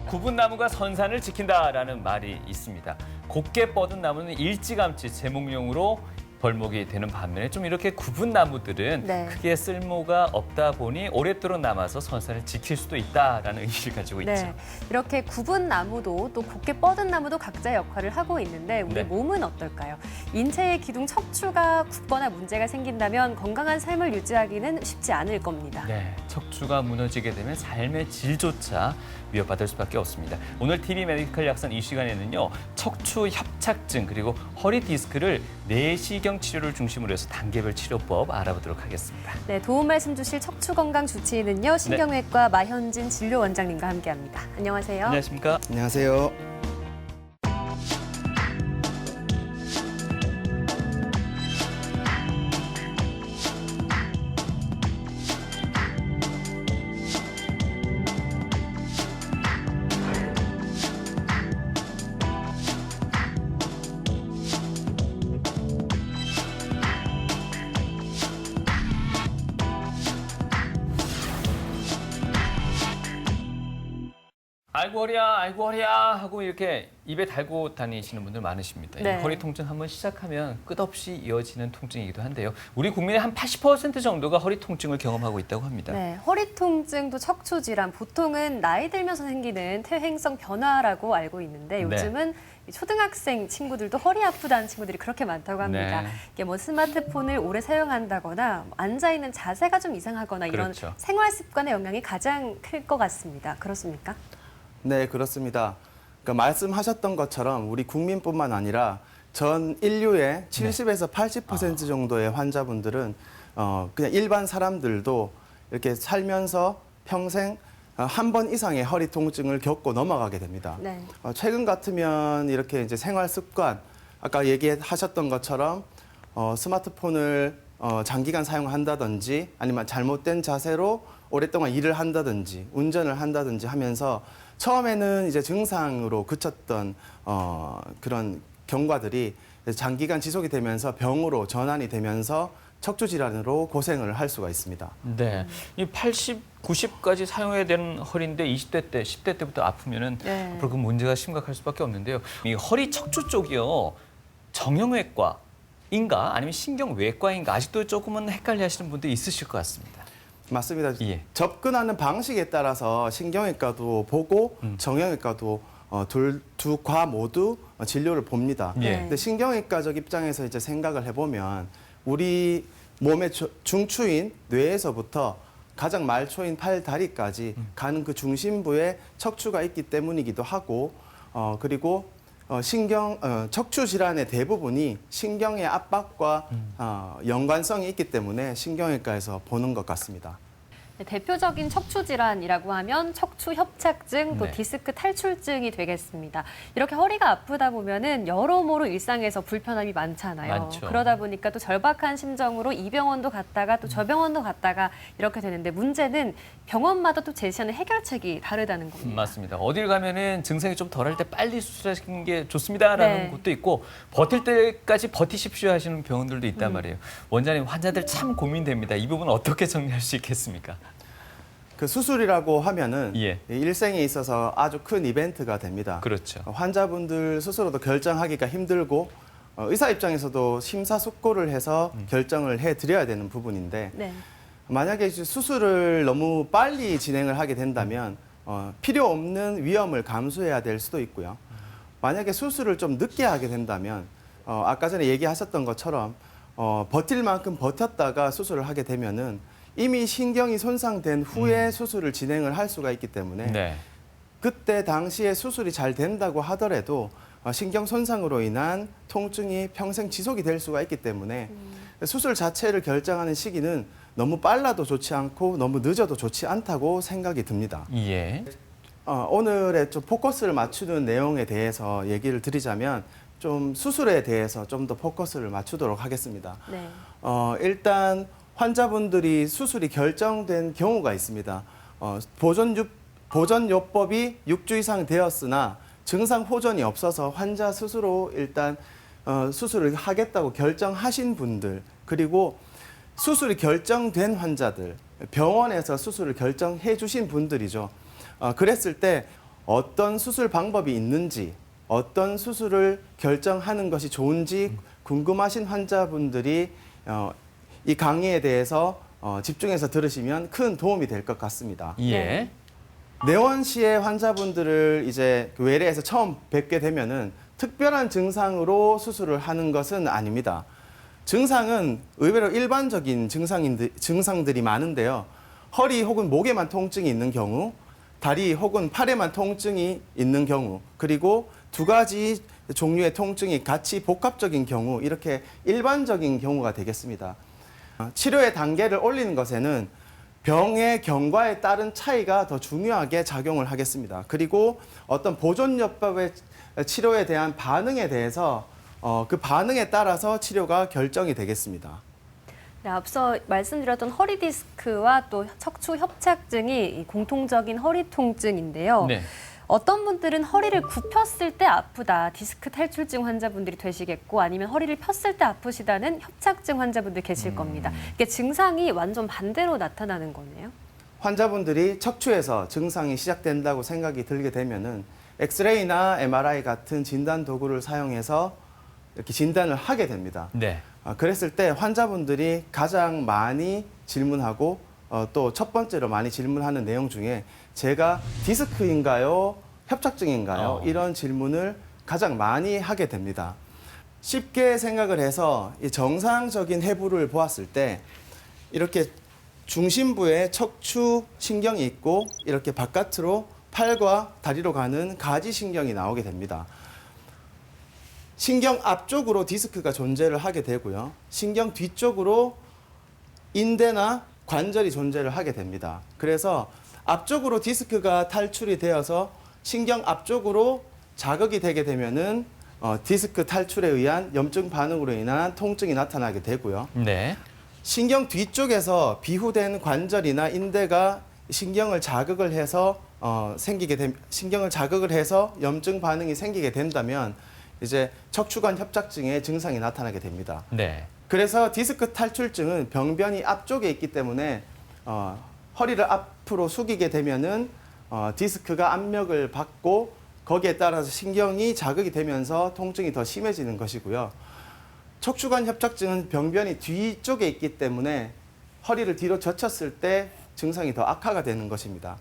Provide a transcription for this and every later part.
굽은 나무가 선산을 지킨다라는 말이 있습니다. 곱게 뻗은 나무는 일찌감치 제목용으로 벌목이 되는 반면에 좀 이렇게 굽은 나무들은 네. 크게 쓸모가 없다 보니 오랫도록 남아서 선산을 지킬 수도 있다라는 의미를 가지고 있죠. 네, 이렇게 굽은 나무도 또 곱게 뻗은 나무도 각자의 역할을 하고 있는데 우리 네. 몸은 어떨까요? 인체의 기둥 척추가 굽거나 문제가 생긴다면 건강한 삶을 유지하기는 쉽지 않을 겁니다. 네, 척추가 무너지게 되면 삶의 질조차 위협받을 수밖에 없습니다. 오늘 TV 메디컬 약선 이 시간에는요, 척추 협착증 그리고 허리 디스크를 내시경 치료를 중심으로 해서 단계별 치료법 알아보도록 하겠습니다. 네, 도움 말씀 주실 척추 건강 주치의는요, 신경외과 마현진 진료원장님과 함께합니다. 안녕하세요. 안녕하십니까? 안녕하세요. 아이고 허리야 하고 이렇게 입에 달고 다니시는 분들 많으십니다. 네. 이 허리 통증 한번 시작하면 끝없이 이어지는 통증이기도 한데요. 우리 국민의 한 80% 정도가 허리 통증을 경험하고 있다고 합니다. 네, 허리 통증도 척추 질환, 보통은 나이 들면서 생기는 퇴행성 변화라고 알고 있는데 요즘은 초등학생 친구들도 허리 아프다는 친구들이 그렇게 많다고 합니다. 네. 이게 뭐 스마트폰을 오래 사용한다거나 앉아 있는 자세가 좀 이상하거나 이런 그렇죠. 생활 습관의 영향이 가장 클 것 같습니다. 그렇습니까? 네, 그렇습니다. 그러니까 말씀하셨던 것처럼 우리 국민뿐만 아니라 전 인류의 70에서 80% 정도의 환자분들은 그냥 일반 사람들도 이렇게 살면서 평생 한 번 이상의 허리 통증을 겪고 넘어가게 됩니다. 네. 최근 같으면 이렇게 이제 생활 습관, 아까 얘기하셨던 것처럼 스마트폰을 장기간 사용한다든지 아니면 잘못된 자세로 오랫동안 일을 한다든지 운전을 한다든지 하면서 처음에는 이제 증상으로 그쳤던 그런 경과들이 장기간 지속이 되면서 병으로 전환이 되면서 척추 질환으로 고생을 할 수가 있습니다. 네, 이 80, 90까지 사용해야 되는 허리인데 20대 때, 10대 때부터 아프면은 네. 앞으로 그 문제가 심각할 수밖에 없는데요. 이 허리 척추 쪽이요, 정형외과인가 아니면 신경외과인가 아직도 조금은 헷갈려하시는 분들이 있으실 것 같습니다. 맞습니다. 예. 접근하는 방식에 따라서 신경외과도 보고 정형외과도 두 과 모두 진료를 봅니다. 예. 근데 신경외과적 입장에서 이제 생각을 해보면 우리 몸의 중추인 뇌에서부터 가장 말초인 팔, 다리까지 가는 그 중심부에 척추가 있기 때문이기도 하고 그리고 척추 질환의 대부분이 신경의 압박과 연관성이 있기 때문에 신경외과에서 보는 것 같습니다. 네, 대표적인 척추 질환이라고 하면 척추 협착증, 또 네. 디스크 탈출증이 되겠습니다. 이렇게 허리가 아프다 보면은 여러모로 일상에서 불편함이 많잖아요. 많죠. 그러다 보니까 또 절박한 심정으로 이 병원도 갔다가 또 저 병원도 갔다가 이렇게 되는데 문제는 병원마다 또 제시하는 해결책이 다르다는 겁니다. 맞습니다. 어딜 가면은 증상이 좀 덜할 때 빨리 수술하시는 게 좋습니다라는 네. 곳도 있고 버틸 때까지 버티십시오 하시는 병원들도 있단 말이에요. 원장님, 환자들 참 고민됩니다. 이 부분 어떻게 정리할 수 있겠습니까? 그 수술이라고 하면은 예. 일생에 있어서 아주 큰 이벤트가 됩니다. 그렇죠. 환자분들 스스로도 결정하기가 힘들고 의사 입장에서도 심사숙고를 해서 결정을 해드려야 되는 부분인데 네. 만약에 이제 수술을 너무 빨리 진행을 하게 된다면 필요 없는 위험을 감수해야 될 수도 있고요. 만약에 수술을 좀 늦게 하게 된다면 아까 전에 얘기하셨던 것처럼 버틸 만큼 버텼다가 수술을 하게 되면은 이미 신경이 손상된 후에 수술을 진행을 할 수가 있기 때문에 네. 그때 당시에 수술이 잘 된다고 하더라도 신경 손상으로 인한 통증이 평생 지속이 될 수가 있기 때문에 수술 자체를 결정하는 시기는 너무 빨라도 좋지 않고 너무 늦어도 좋지 않다고 생각이 듭니다. 예. 오늘의 좀 포커스를 맞추는 내용에 대해서 얘기를 드리자면 좀 수술에 대해서 좀 더 포커스를 맞추도록 하겠습니다. 네. 일단 환자분들이 수술이 결정된 경우가 있습니다. 보존요법이 6주 이상 되었으나 증상 호전이 없어서 환자 스스로 일단 수술을 하겠다고 결정하신 분들, 그리고 수술이 결정된 환자들, 병원에서 수술을 결정해 주신 분들이죠. 그랬을 때 어떤 수술 방법이 있는지, 어떤 수술을 결정하는 것이 좋은지 궁금하신 환자분들이 이 강의에 대해서 집중해서 들으시면 큰 도움이 될 것 같습니다. 예. 내원시의 환자분들을 이제 그 외래에서 처음 뵙게 되면은 특별한 증상으로 수술을 하는 것은 아닙니다. 증상은 의외로 일반적인 증상들이 많은데요. 허리 혹은 목에만 통증이 있는 경우, 다리 혹은 팔에만 통증이 있는 경우, 그리고 두 가지 종류의 통증이 같이 복합적인 경우, 이렇게 일반적인 경우가 되겠습니다. 치료의 단계를 올리는 것에는 병의 경과에 따른 차이가 더 중요하게 작용을 하겠습니다. 그리고 어떤 보존요법의 치료에 대한 반응에 대해서 그 반응에 따라서 치료가 결정이 되겠습니다. 네, 앞서 말씀드렸던 허리 디스크와 또 척추 협착증이 공통적인 허리 통증인데요. 네. 어떤 분들은 허리를 굽혔을 때 아프다, 디스크 탈출증 환자분들이 되시겠고 아니면 허리를 폈을 때 아프시다는 협착증 환자분들 계실 겁니다. 이게 증상이 완전 반대로 나타나는 거네요. 환자분들이 척추에서 증상이 시작된다고 생각이 들게 되면은 엑스레이나 MRI 같은 진단 도구를 사용해서 이렇게 진단을 하게 됩니다. 네. 그랬을 때 환자분들이 가장 많이 질문하고 또 첫 번째로 많이 질문하는 내용 중에 제가 디스크인가요? 협착증인가요? 이런 질문을 가장 많이 하게 됩니다. 쉽게 생각을 해서 이 정상적인 해부를 보았을 때 이렇게 중심부에 척추 신경이 있고 이렇게 바깥으로 팔과 다리로 가는 가지 신경이 나오게 됩니다. 신경 앞쪽으로 디스크가 존재를 하게 되고요. 신경 뒤쪽으로 인대나 관절이 존재를 하게 됩니다. 그래서 앞쪽으로 디스크가 탈출이 되어서 신경 앞쪽으로 자극이 되게 되면은 디스크 탈출에 의한 염증 반응으로 인한 통증이 나타나게 되고요. 네. 신경 뒤쪽에서 비후된 관절이나 인대가 신경을 자극을 해서 신경을 자극을 해서 염증 반응이 생기게 된다면 이제 척추관 협착증의 증상이 나타나게 됩니다. 네. 그래서 디스크 탈출증은 병변이 앞쪽에 있기 때문에 허리를 앞으로 숙이게 되면은 디스크가 압력을 받고 거기에 따라서 신경이 자극이 되면서 통증이 더 심해지는 것이고요. 척추관 협착증은 병변이 뒤쪽에 있기 때문에 허리를 뒤로 젖혔을 때 증상이 더 악화가 되는 것입니다.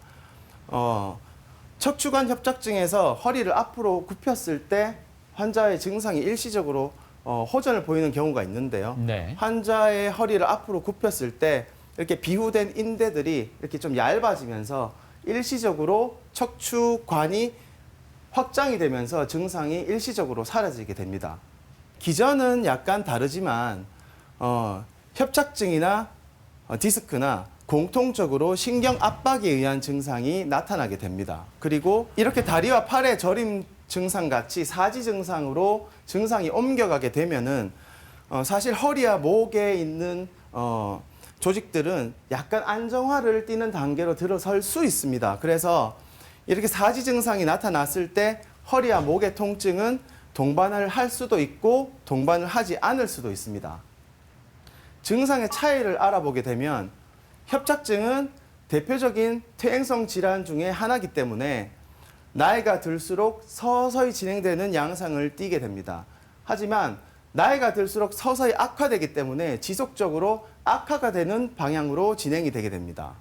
척추관 협착증에서 허리를 앞으로 굽혔을 때 환자의 증상이 일시적으로 호전을 보이는 경우가 있는데요. 네. 환자의 허리를 앞으로 굽혔을 때 이렇게 비후된 인대들이 이렇게 좀 얇아지면서 일시적으로 척추관이 확장이 되면서 증상이 일시적으로 사라지게 됩니다. 기전은 약간 다르지만 협착증이나 디스크나 공통적으로 신경 압박에 의한 증상이 나타나게 됩니다. 그리고 이렇게 다리와 팔의 저림 증상 같이 사지 증상으로 증상이 옮겨가게 되면은 사실 허리와 목에 있는 조직들은 약간 안정화를 띠는 단계로 들어설 수 있습니다. 그래서 이렇게 사지 증상이 나타났을 때 허리와 목의 통증은 동반을 할 수도 있고 동반을 하지 않을 수도 있습니다. 증상의 차이를 알아보게 되면 협착증은 대표적인 퇴행성 질환 중에 하나이기 때문에 나이가 들수록 서서히 진행되는 양상을 띠게 됩니다. 하지만 나이가 들수록 서서히 악화되기 때문에 지속적으로 악화가 되는 방향으로 진행이 되게 됩니다.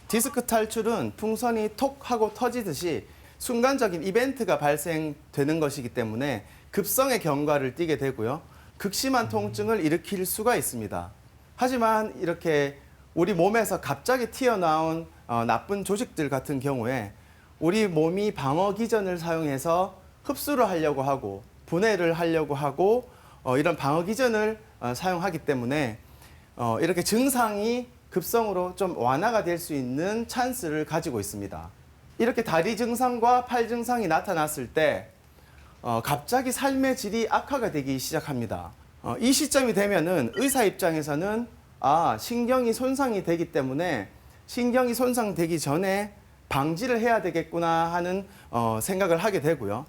디스크 탈출은 풍선이 톡 하고 터지듯이 순간적인 이벤트가 발생되는 것이기 때문에 급성의 경과를 띠게 되고요. 극심한 통증을 일으킬 수가 있습니다. 하지만 이렇게 우리 몸에서 갑자기 튀어나온 나쁜 조직들 같은 경우에 우리 몸이 방어 기전을 사용해서 흡수를 하려고 하고 분해를 하려고 하고 이런 방어 기전을 사용하기 때문에 이렇게 증상이 급성으로 좀 완화가 될 수 있는 찬스를 가지고 있습니다. 이렇게 다리 증상과 팔 증상이 나타났을 때 갑자기 삶의 질이 악화가 되기 시작합니다. 이 시점이 되면은 의사 입장에서는 신경이 손상이 되기 때문에 신경이 손상되기 전에 방지를 해야 되겠구나 하는 생각을 하게 되고요.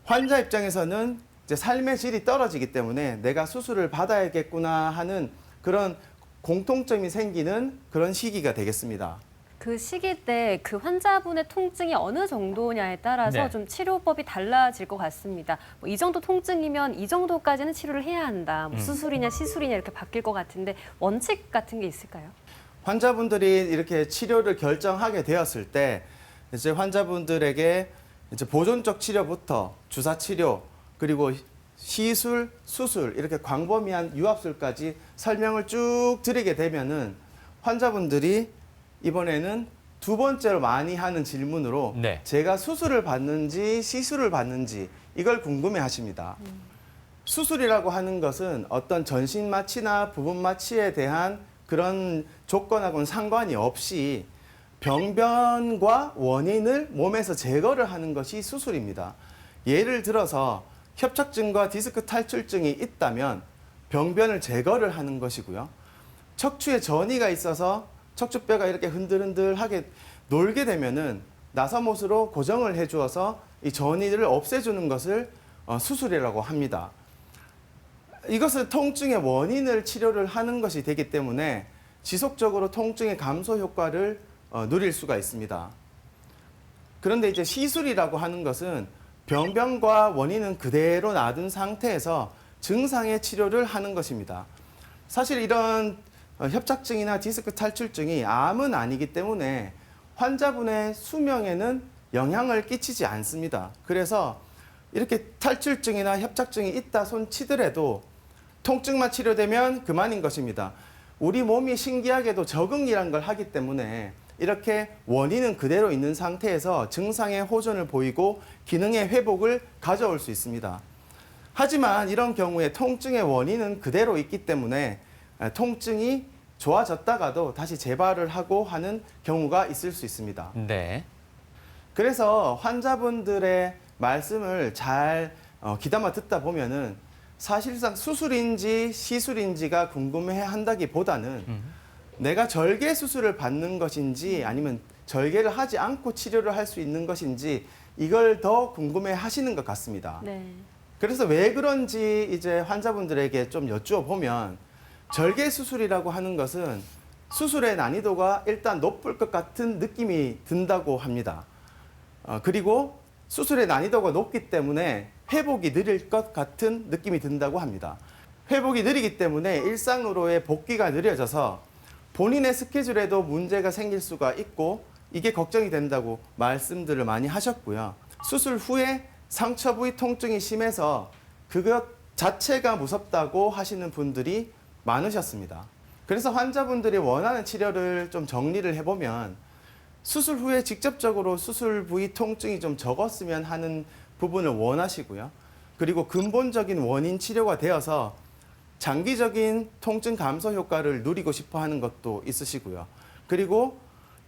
환자 입장에서는 이제 삶의 질이 떨어지기 때문에 내가 수술을 받아야겠구나 하는 그런 공통점이 생기는 그런 시기가 되겠습니다. 그 시기 때 그 환자분의 통증이 어느 정도냐에 따라서 네. 좀 치료법이 달라질 것 같습니다. 뭐 이 정도 통증이면 이 정도까지는 치료를 해야 한다. 뭐 수술이냐 시술이냐 이렇게 바뀔 것 같은데 원칙 같은 게 있을까요? 환자분들이 이렇게 치료를 결정하게 되었을 때 이제 환자분들에게 이제 보존적 치료부터 주사 치료 그리고 시술, 수술 이렇게 광범위한 유압술까지 설명을 쭉 드리게 되면은 환자분들이 이번에는 두 번째로 많이 하는 질문으로 네. 제가 수술을 받는지 시술을 받는지 이걸 궁금해 하십니다. 수술이라고 하는 것은 어떤 전신 마취나 부분 마취에 대한 그런 조건하고는 상관이 없이 병변과 원인을 몸에서 제거를 하는 것이 수술입니다. 예를 들어서 협착증과 디스크 탈출증이 있다면 병변을 제거를 하는 것이고요. 척추에 전이가 있어서 척추뼈가 이렇게 흔들흔들하게 놀게 되면은 나사못으로 고정을 해주어서 이 전이를 없애주는 것을 수술이라고 합니다. 이것은 통증의 원인을 치료를 하는 것이 되기 때문에 지속적으로 통증의 감소 효과를 누릴 수가 있습니다. 그런데 이제 시술이라고 하는 것은 병변과 원인은 그대로 놔둔 상태에서 증상의 치료를 하는 것입니다. 사실 이런 협착증이나 디스크 탈출증이 암은 아니기 때문에 환자분의 수명에는 영향을 끼치지 않습니다. 그래서 이렇게 탈출증이나 협착증이 있다 손치더라도 통증만 치료되면 그만인 것입니다. 우리 몸이 신기하게도 적응이란 걸 하기 때문에 이렇게 원인은 그대로 있는 상태에서 증상의 호전을 보이고 기능의 회복을 가져올 수 있습니다. 하지만 이런 경우에 통증의 원인은 그대로 있기 때문에 통증이 좋아졌다가도 다시 재발을 하고 하는 경우가 있을 수 있습니다. 네. 그래서 환자분들의 말씀을 잘 귀담아 듣다 보면은 사실상 수술인지 시술인지가 궁금해 한다기보다는 내가 절개 수술을 받는 것인지 아니면 절개를 하지 않고 치료를 할 수 있는 것인지 이걸 더 궁금해 하시는 것 같습니다. 네. 그래서 왜 그런지 이제 환자분들에게 좀 여쭈어보면 절개 수술이라고 하는 것은 수술의 난이도가 일단 높을 것 같은 느낌이 든다고 합니다. 그리고 수술의 난이도가 높기 때문에 회복이 느릴 것 같은 느낌이 든다고 합니다. 회복이 느리기 때문에 일상으로의 복귀가 느려져서 본인의 스케줄에도 문제가 생길 수가 있고 이게 걱정이 된다고 말씀들을 많이 하셨고요. 수술 후에 상처 부위 통증이 심해서 그것 자체가 무섭다고 하시는 분들이 많으셨습니다. 그래서 환자분들이 원하는 치료를 좀 정리를 해보면 수술 후에 직접적으로 수술 부위 통증이 좀 적었으면 하는 부분을 원하시고요. 그리고 근본적인 원인 치료가 되어서 장기적인 통증 감소 효과를 누리고 싶어 하는 것도 있으시고요. 그리고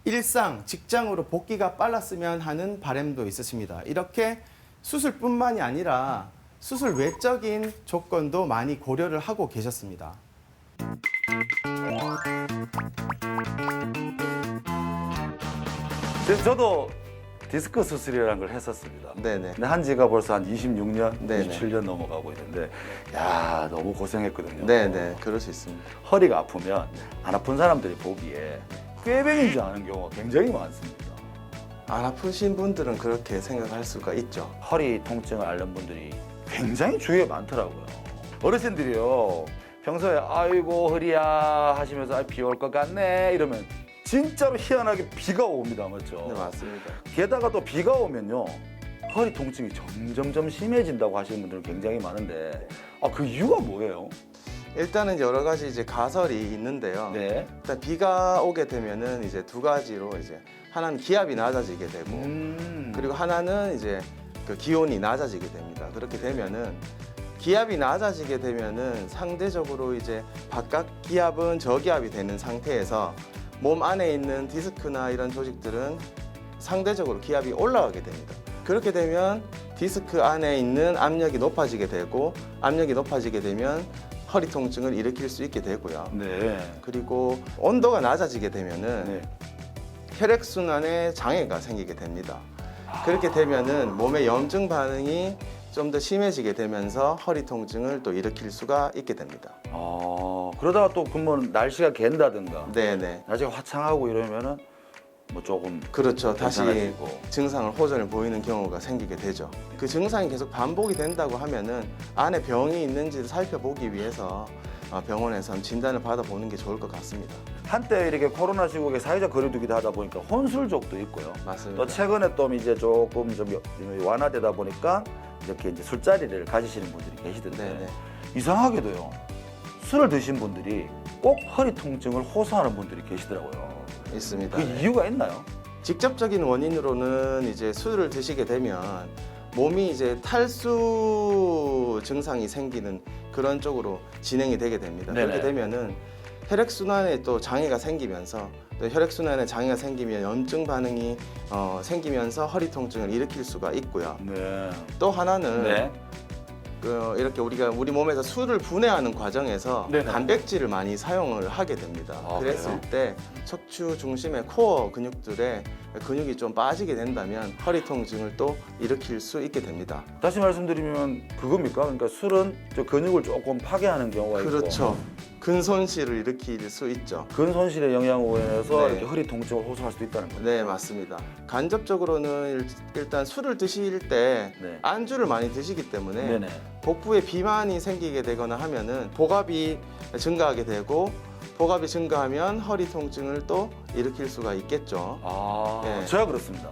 일상, 직장으로 복귀가 빨랐으면 하는 바람도 있으십니다. 이렇게 수술뿐만이 아니라 수술 외적인 조건도 많이 고려를 하고 계셨습니다. 저도 디스크 수술이라는 걸 했었습니다. 네네. 근데 한 지가 벌써 한 26년, 네네. 27년 넘어가고 있는데, 야 너무 고생했거든요. 네네, 그럴 수 있습니다. 허리가 아프면 안 아픈 사람들이 보기에 꾀병인 줄 아는 경우가 굉장히 많습니다. 안 아프신 분들은 그렇게 생각할 수가 있죠. 허리 통증을 앓는 분들이 굉장히 주위에 많더라고요. 어르신들이요, 평소에 아이고 허리야 하시면서 비 올 것 같네 이러면 진짜로 희한하게 비가 옵니다. 맞죠? 네, 맞습니다. 게다가 또 비가 오면요, 허리 통증이 점점점 심해진다고 하시는 분들은 굉장히 많은데, 그 이유가 뭐예요? 일단은 여러 가지 이제 가설이 있는데요. 네. 일단 비가 오게 되면은 이제 두 가지로 이제 하나는 기압이 낮아지게 되고 그리고 하나는 이제 그 기온이 낮아지게 됩니다. 그렇게 되면은 기압이 낮아지게 되면은 상대적으로 이제 바깥 기압은 저기압이 되는 상태에서 몸 안에 있는 디스크나 이런 조직들은 상대적으로 기압이 올라가게 됩니다. 그렇게 되면 디스크 안에 있는 압력이 높아지게 되고 압력이 높아지게 되면 허리 통증을 일으킬 수 있게 되고요. 네. 그리고 온도가 낮아지게 되면은 네. 혈액순환에 장애가 생기게 됩니다. 그렇게 되면은 몸의 염증 반응이 좀 더 심해지게 되면서 허리 통증을 또 일으킬 수가 있게 됩니다. 그러다가 또 그러면 날씨가 갠다든가 네네. 날씨가 화창하고 이러면은 뭐 조금 그렇죠. 다시 괜찮아지고. 증상을 호전을 보이는 경우가 생기게 되죠. 그 증상이 계속 반복이 된다고 하면은 안에 병이 있는지를 살펴보기 위해서 병원에서 진단을 받아보는 게 좋을 것 같습니다. 한때 이렇게 코로나 시국에 사회적 거리두기도 하다 보니까 혼술족도 있고요. 맞습니다. 또 최근에 또 이제 조금 좀 완화되다 보니까 이렇게 이제 술자리를 가지시는 분들이 계시던데 네네. 이상하게도요. 술을 드신 분들이 꼭 허리 통증을 호소하는 분들이 계시더라고요. 있습니다. 그 이유가 있나요? 직접적인 원인으로는 이제 술을 드시게 되면 몸이 이제 탈수 증상이 생기는 그런 쪽으로 진행이 되게 됩니다. 네네. 그렇게 되면은 혈액순환에 또 장애가 생기면서 또 혈액순환에 장애가 생기면 염증 반응이 생기면서 허리 통증을 일으킬 수가 있고요. 네. 또 하나는 네. 이렇게 우리 몸에서 술을 분해하는 과정에서 네네. 단백질을 많이 사용을 하게 됩니다. 아, 그랬을 그래요? 때 척추 중심의 코어 근육들의 근육이 좀 빠지게 된다면 허리 통증을 또 일으킬 수 있게 됩니다. 다시 말씀드리면 그겁니까? 그러니까 술은 저 근육을 조금 파괴하는 경우가 있고 그렇죠. 근손실을 일으킬 수 있죠. 근손실의 영향으로 인해서 네. 이렇게 허리 통증을 호소할 수도 있다는 거죠. 네, 맞습니다. 간접적으로는 일단 술을 드실 때 네. 안주를 많이 드시기 때문에 네네. 복부에 비만이 생기게 되거나 하면은 복압이 증가하게 되고 복압이 증가하면 허리 통증을 또 일으킬 수가 있겠죠. 아, 네. 제가 그렇습니다.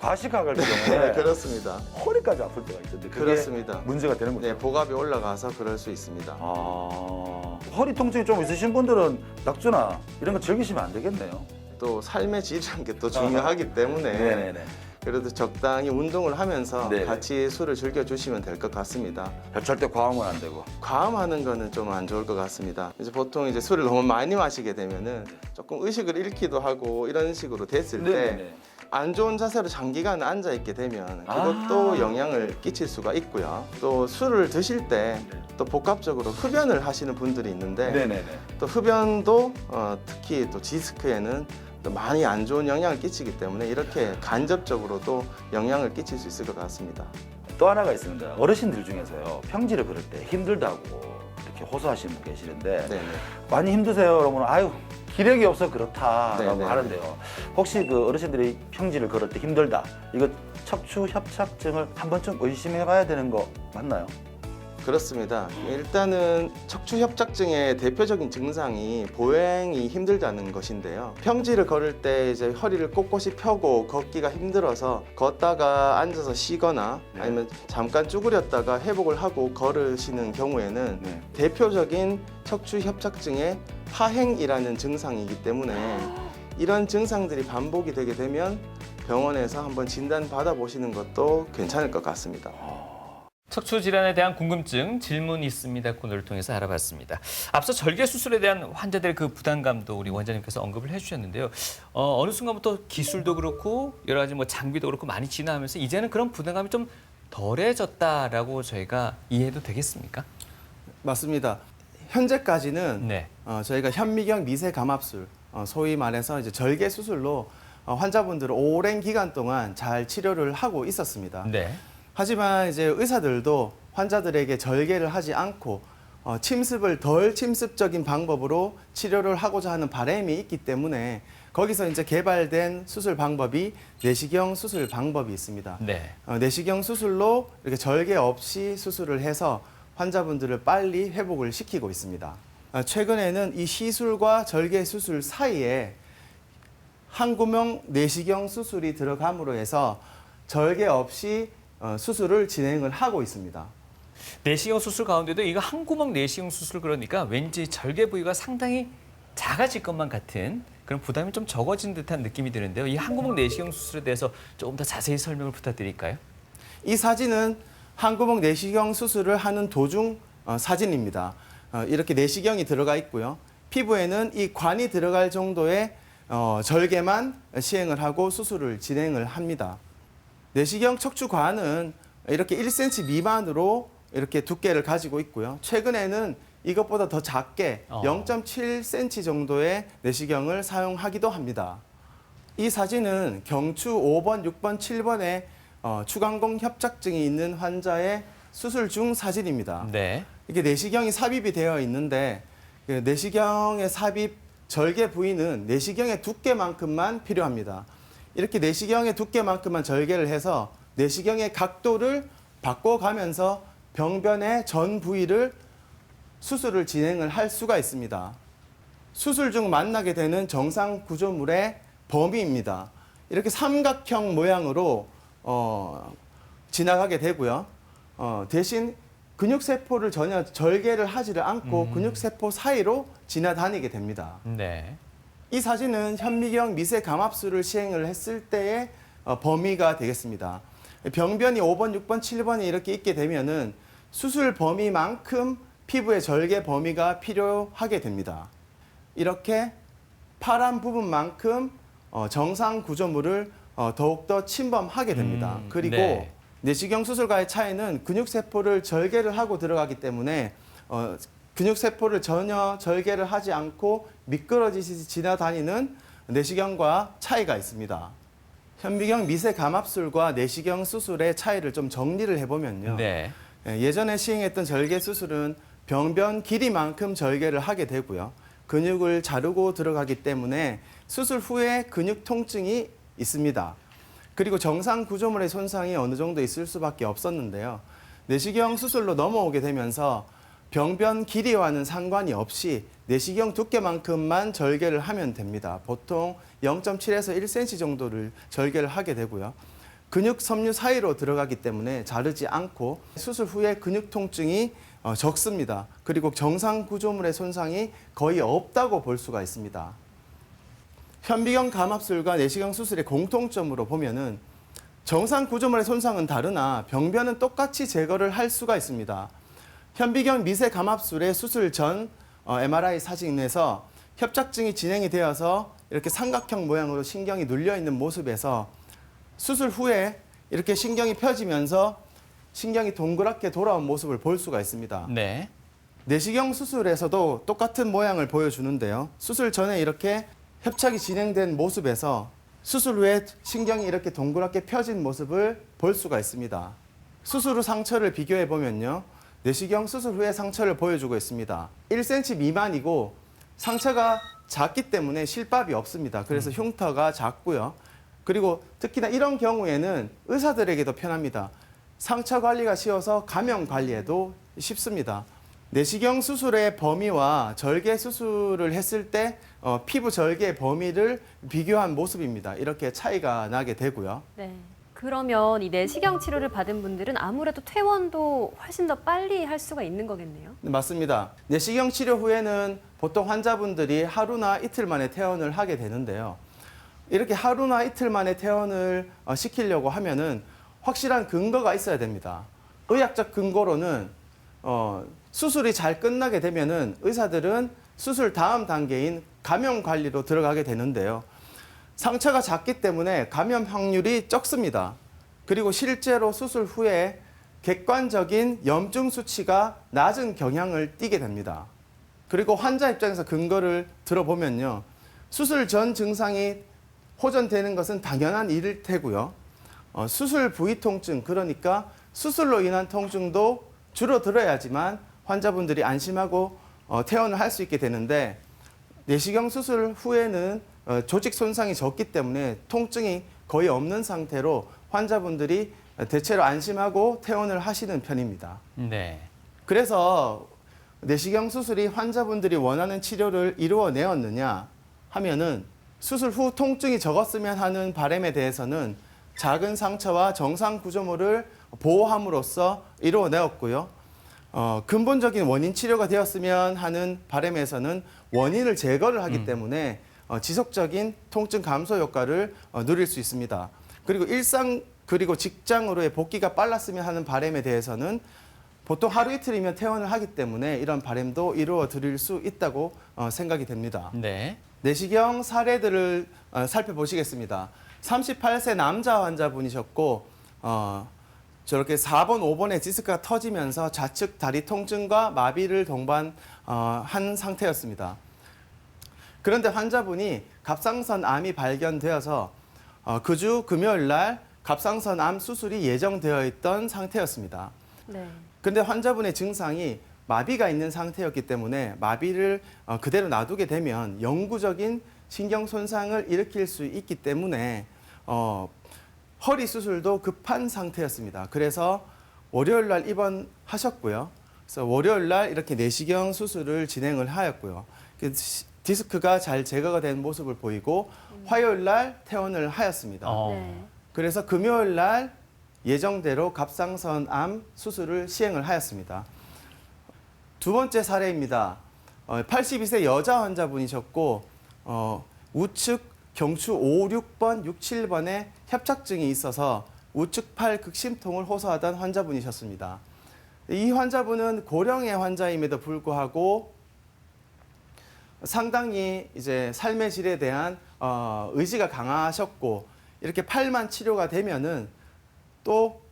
과식학을 네, 경우에 그렇습니다. 허리까지 아플 때가 있던데 그게 그렇습니다. 문제가 되는 거죠. 네, 복압이 올라가서 그럴 수 있습니다. 아, 허리 통증이 좀 있으신 분들은 낙주나 이런 거 즐기시면 안 되겠네요. 또 삶의 질이라는 게 또 중요하기 때문에 네네네. 그래도 적당히 운동을 하면서 네. 같이 술을 즐겨주시면 될 것 같습니다. 절대 과음은 안 되고. 과음하는 거는 좀 안 좋을 것 같습니다. 이제 보통 이제 술을 너무 많이 마시게 되면은 조금 의식을 잃기도 하고 이런 식으로 됐을 때 네네네. 안 좋은 자세로 장기간 앉아 있게 되면 그것도 아. 영향을 끼칠 수가 있고요. 또 술을 드실 때 또 복합적으로 흡연을 하시는 분들이 있는데 네네네. 또 흡연도 특히 또 디스크에는 또 많이 안 좋은 영향을 끼치기 때문에 이렇게 간접적으로도 영향을 끼칠 수 있을 것 같습니다. 또 하나가 있습니다. 어르신들 중에서요 평지를 걸을 때 힘들다고 이렇게 호소하시는 분 계시는데 네네. 많이 힘드세요? 그러면 아유 기력이 없어 그렇다라고 네네. 하는데요. 혹시 그 어르신들이 평지를 걸을 때 힘들다 이거 척추 협착증을 한 번쯤 의심해봐야 되는 거 맞나요? 그렇습니다. 일단은 척추 협착증의 대표적인 증상이 보행이 힘들다는 것인데요. 평지를 걸을 때 이제 허리를 꼿꼿이 펴고 걷기가 힘들어서 걷다가 앉아서 쉬거나 네. 아니면 잠깐 쭈그렸다가 회복을 하고 걸으시는 경우에는 네. 대표적인 척추 협착증의 파행이라는 증상이기 때문에 이런 증상들이 반복이 되게 되면 병원에서 한번 진단 받아보시는 것도 괜찮을 것 같습니다. 척추 질환에 대한 궁금증, 질문이 있습니다 코너를 통해서 알아봤습니다. 앞서 절개 수술에 대한 환자들의 그 부담감도 우리 원장님께서 언급을 해주셨는데요. 어느 순간부터 기술도 그렇고 여러 가지 뭐 장비도 그렇고 많이 진화하면서 이제는 그런 부담감이 좀 덜해졌다라고 저희가 이해해도 되겠습니까? 맞습니다. 현재까지는 네. 저희가 현미경 미세 감압술, 소위 말해서 이제 절개 수술로 환자분들을 오랜 기간 동안 잘 치료를 하고 있었습니다. 네. 하지만 이제 의사들도 환자들에게 절개를 하지 않고 침습을 덜 침습적인 방법으로 치료를 하고자 하는 바람이 있기 때문에 거기서 이제 개발된 수술 방법이 내시경 수술 방법이 있습니다. 네. 내시경 수술로 이렇게 절개 없이 수술을 해서 환자분들을 빨리 회복을 시키고 있습니다. 최근에는 이 시술과 절개 수술 사이에 한구멍 내시경 수술이 들어감으로 해서 절개 없이 수술을 진행을 하고 있습니다. 내시경 수술 가운데도 이거 한구멍 내시경 수술 그러니까 왠지 절개 부위가 상당히 작아질 것만 같은 그런 부담이 좀 적어진 듯한 느낌이 드는데요. 이 한구멍 내시경 수술에 대해서 조금 더 자세히 설명을 부탁드릴까요? 이 사진은 한구멍 내시경 수술을 하는 도중 사진입니다. 이렇게 내시경이 들어가 있고요. 피부에는 이 관이 들어갈 정도의 절개만 시행을 하고 수술을 진행을 합니다. 내시경 척추관은 이렇게 1cm 미만으로 이렇게 두께를 가지고 있고요. 최근에는 이것보다 더 작게 0.7cm 정도의 내시경을 사용하기도 합니다. 이 사진은 경추 5번, 6번, 7번에 추간공 협착증이 있는 환자의 수술 중 사진입니다. 네. 이게 내시경이 삽입이 되어 있는데 그 내시경의 삽입 절개 부위는 내시경의 두께만큼만 필요합니다. 이렇게 내시경의 두께만큼만 절개를 해서 내시경의 각도를 바꿔가면서 병변의 전 부위를 수술을 진행을 할 수가 있습니다. 수술 중 만나게 되는 정상 구조물의 범위입니다. 이렇게 삼각형 모양으로 지나가게 되고요. 대신 근육세포를 전혀 절개를 하지를 않고 근육세포 사이로 지나다니게 됩니다. 네. 이 사진은 현미경 미세 감압술을 시행을 했을 때의 범위가 되겠습니다. 병변이 5번, 6번, 7번이 이렇게 있게 되면은 수술 범위만큼 피부의 절개 범위가 필요하게 됩니다. 이렇게 파란 부분만큼 정상 구조물을 더욱더 침범하게 됩니다. 그리고 네. 내시경 수술과의 차이는 근육세포를 절개를 하고 들어가기 때문에 근육세포를 전혀 절개를 하지 않고 미끄러지듯이 지나다니는 내시경과 차이가 있습니다. 현미경 미세 감압술과 내시경 수술의 차이를 좀 정리를 해보면요. 네. 예전에 시행했던 절개 수술은 병변 길이만큼 절개를 하게 되고요. 근육을 자르고 들어가기 때문에 수술 후에 근육 통증이 있습니다. 그리고 정상 구조물의 손상이 어느 정도 있을 수밖에 없었는데요. 내시경 수술로 넘어오게 되면서 병변 길이와는 상관이 없이 내시경 두께만큼만 절개를 하면 됩니다. 보통 0.7에서 1cm 정도를 절개를 하게 되고요. 근육 섬유 사이로 들어가기 때문에 자르지 않고 수술 후에 근육 통증이 적습니다. 그리고 정상 구조물의 손상이 거의 없다고 볼 수가 있습니다. 현미경 감압술과 내시경 수술의 공통점으로 보면은 정상 구조물의 손상은 다르나 병변은 똑같이 제거를 할 수가 있습니다. 현미경 미세 감압술의 수술 전 MRI 사진에서 협착증이 진행이 되어서 이렇게 삼각형 모양으로 신경이 눌려 있는 모습에서 수술 후에 이렇게 신경이 펴지면서 신경이 동그랗게 돌아온 모습을 볼 수가 있습니다. 네. 내시경 수술에서도 똑같은 모양을 보여주는데요. 수술 전에 이렇게 협착이 진행된 모습에서 수술 후에 신경이 이렇게 동그랗게 펴진 모습을 볼 수가 있습니다. 수술 후 상처를 비교해 보면요. 내시경 수술 후의 상처를 보여주고 있습니다. 1cm 미만이고 상처가 작기 때문에 실밥이 없습니다. 그래서 흉터가 작고요. 그리고 특히나 이런 경우에는 의사들에게도 편합니다. 상처 관리가 쉬워서 감염 관리에도 쉽습니다. 내시경 수술의 범위와 절개 수술을 했을 때 피부 절개 범위를 비교한 모습입니다. 이렇게 차이가 나게 되고요. 네. 그러면 이 내시경 치료를 받은 분들은 아무래도 퇴원도 훨씬 더 빨리 할 수가 있는 거겠네요. 네, 맞습니다. 내시경 치료 후에는 보통 환자분들이 하루나 이틀 만에 퇴원을 하게 되는데요. 이렇게 하루나 이틀 만에 퇴원을 시키려고 하면은 확실한 근거가 있어야 됩니다. 의학적 근거로는 수술이 잘 끝나게 되면은 의사들은 수술 다음 단계인 감염 관리로 들어가게 되는데요. 상처가 작기 때문에 감염 확률이 적습니다. 그리고 실제로 수술 후에 객관적인 염증 수치가 낮은 경향을 띠게 됩니다. 그리고 환자 입장에서 근거를 들어보면요. 수술 전 증상이 호전되는 것은 당연한 일일 테고요. 수술 부위 통증, 그러니까 수술로 인한 통증도 줄어들어야지만 환자분들이 안심하고 퇴원을 할 수 있게 되는데 내시경 수술 후에는 조직 손상이 적기 때문에 통증이 거의 없는 상태로 환자분들이 대체로 안심하고 퇴원을 하시는 편입니다. 네. 그래서 내시경 수술이 환자분들이 원하는 치료를 이루어내었느냐 하면은 수술 후 통증이 적었으면 하는 바람에 대해서는 작은 상처와 정상 구조물을 보호함으로써 이루어내었고요. 근본적인 원인 치료가 되었으면 하는 바람에서는 원인을 제거를 하기 때문에 지속적인 통증 감소 효과를 누릴 수 있습니다. 그리고 그리고 직장으로의 복귀가 빨랐으면 하는 바람에 대해서는 보통 하루 이틀이면 퇴원을 하기 때문에 이런 바람도 이루어 드릴 수 있다고 생각이 됩니다. 네. 내시경 사례들을 살펴보시겠습니다. 38세 남자 환자분이셨고 저렇게 4번, 5번의 디스크가 터지면서 좌측 다리 통증과 마비를 동반한 상태였습니다. 그런데 환자분이 갑상선 암이 발견되어서 그 주 금요일 날 갑상선 암 수술이 예정되어 있던 상태였습니다. 네. 그런데 환자분의 증상이 마비가 있는 상태였기 때문에 마비를 그대로 놔두게 되면 영구적인 신경 손상을 일으킬 수 있기 때문에 허리 수술도 급한 상태였습니다. 그래서 월요일 날 입원하셨고요. 그래서 월요일 날 이렇게 내시경 수술을 진행을 하였고요. 디스크가 잘 제거가 된 모습을 보이고 화요일 날 퇴원을 하였습니다. 네. 그래서 금요일 날 예정대로 갑상선암 수술을 시행을 하였습니다. 두 번째 사례입니다. 82세 여자 환자분이셨고 우측 경추 5, 6번, 6, 7번에 협착증이 있어서 우측 팔 극심통을 호소하던 환자분이셨습니다. 이 환자분은 고령의 환자임에도 불구하고 상당히 이제 삶의 질에 대한 의지가 강하셨고 이렇게 팔만 치료가 되면은 또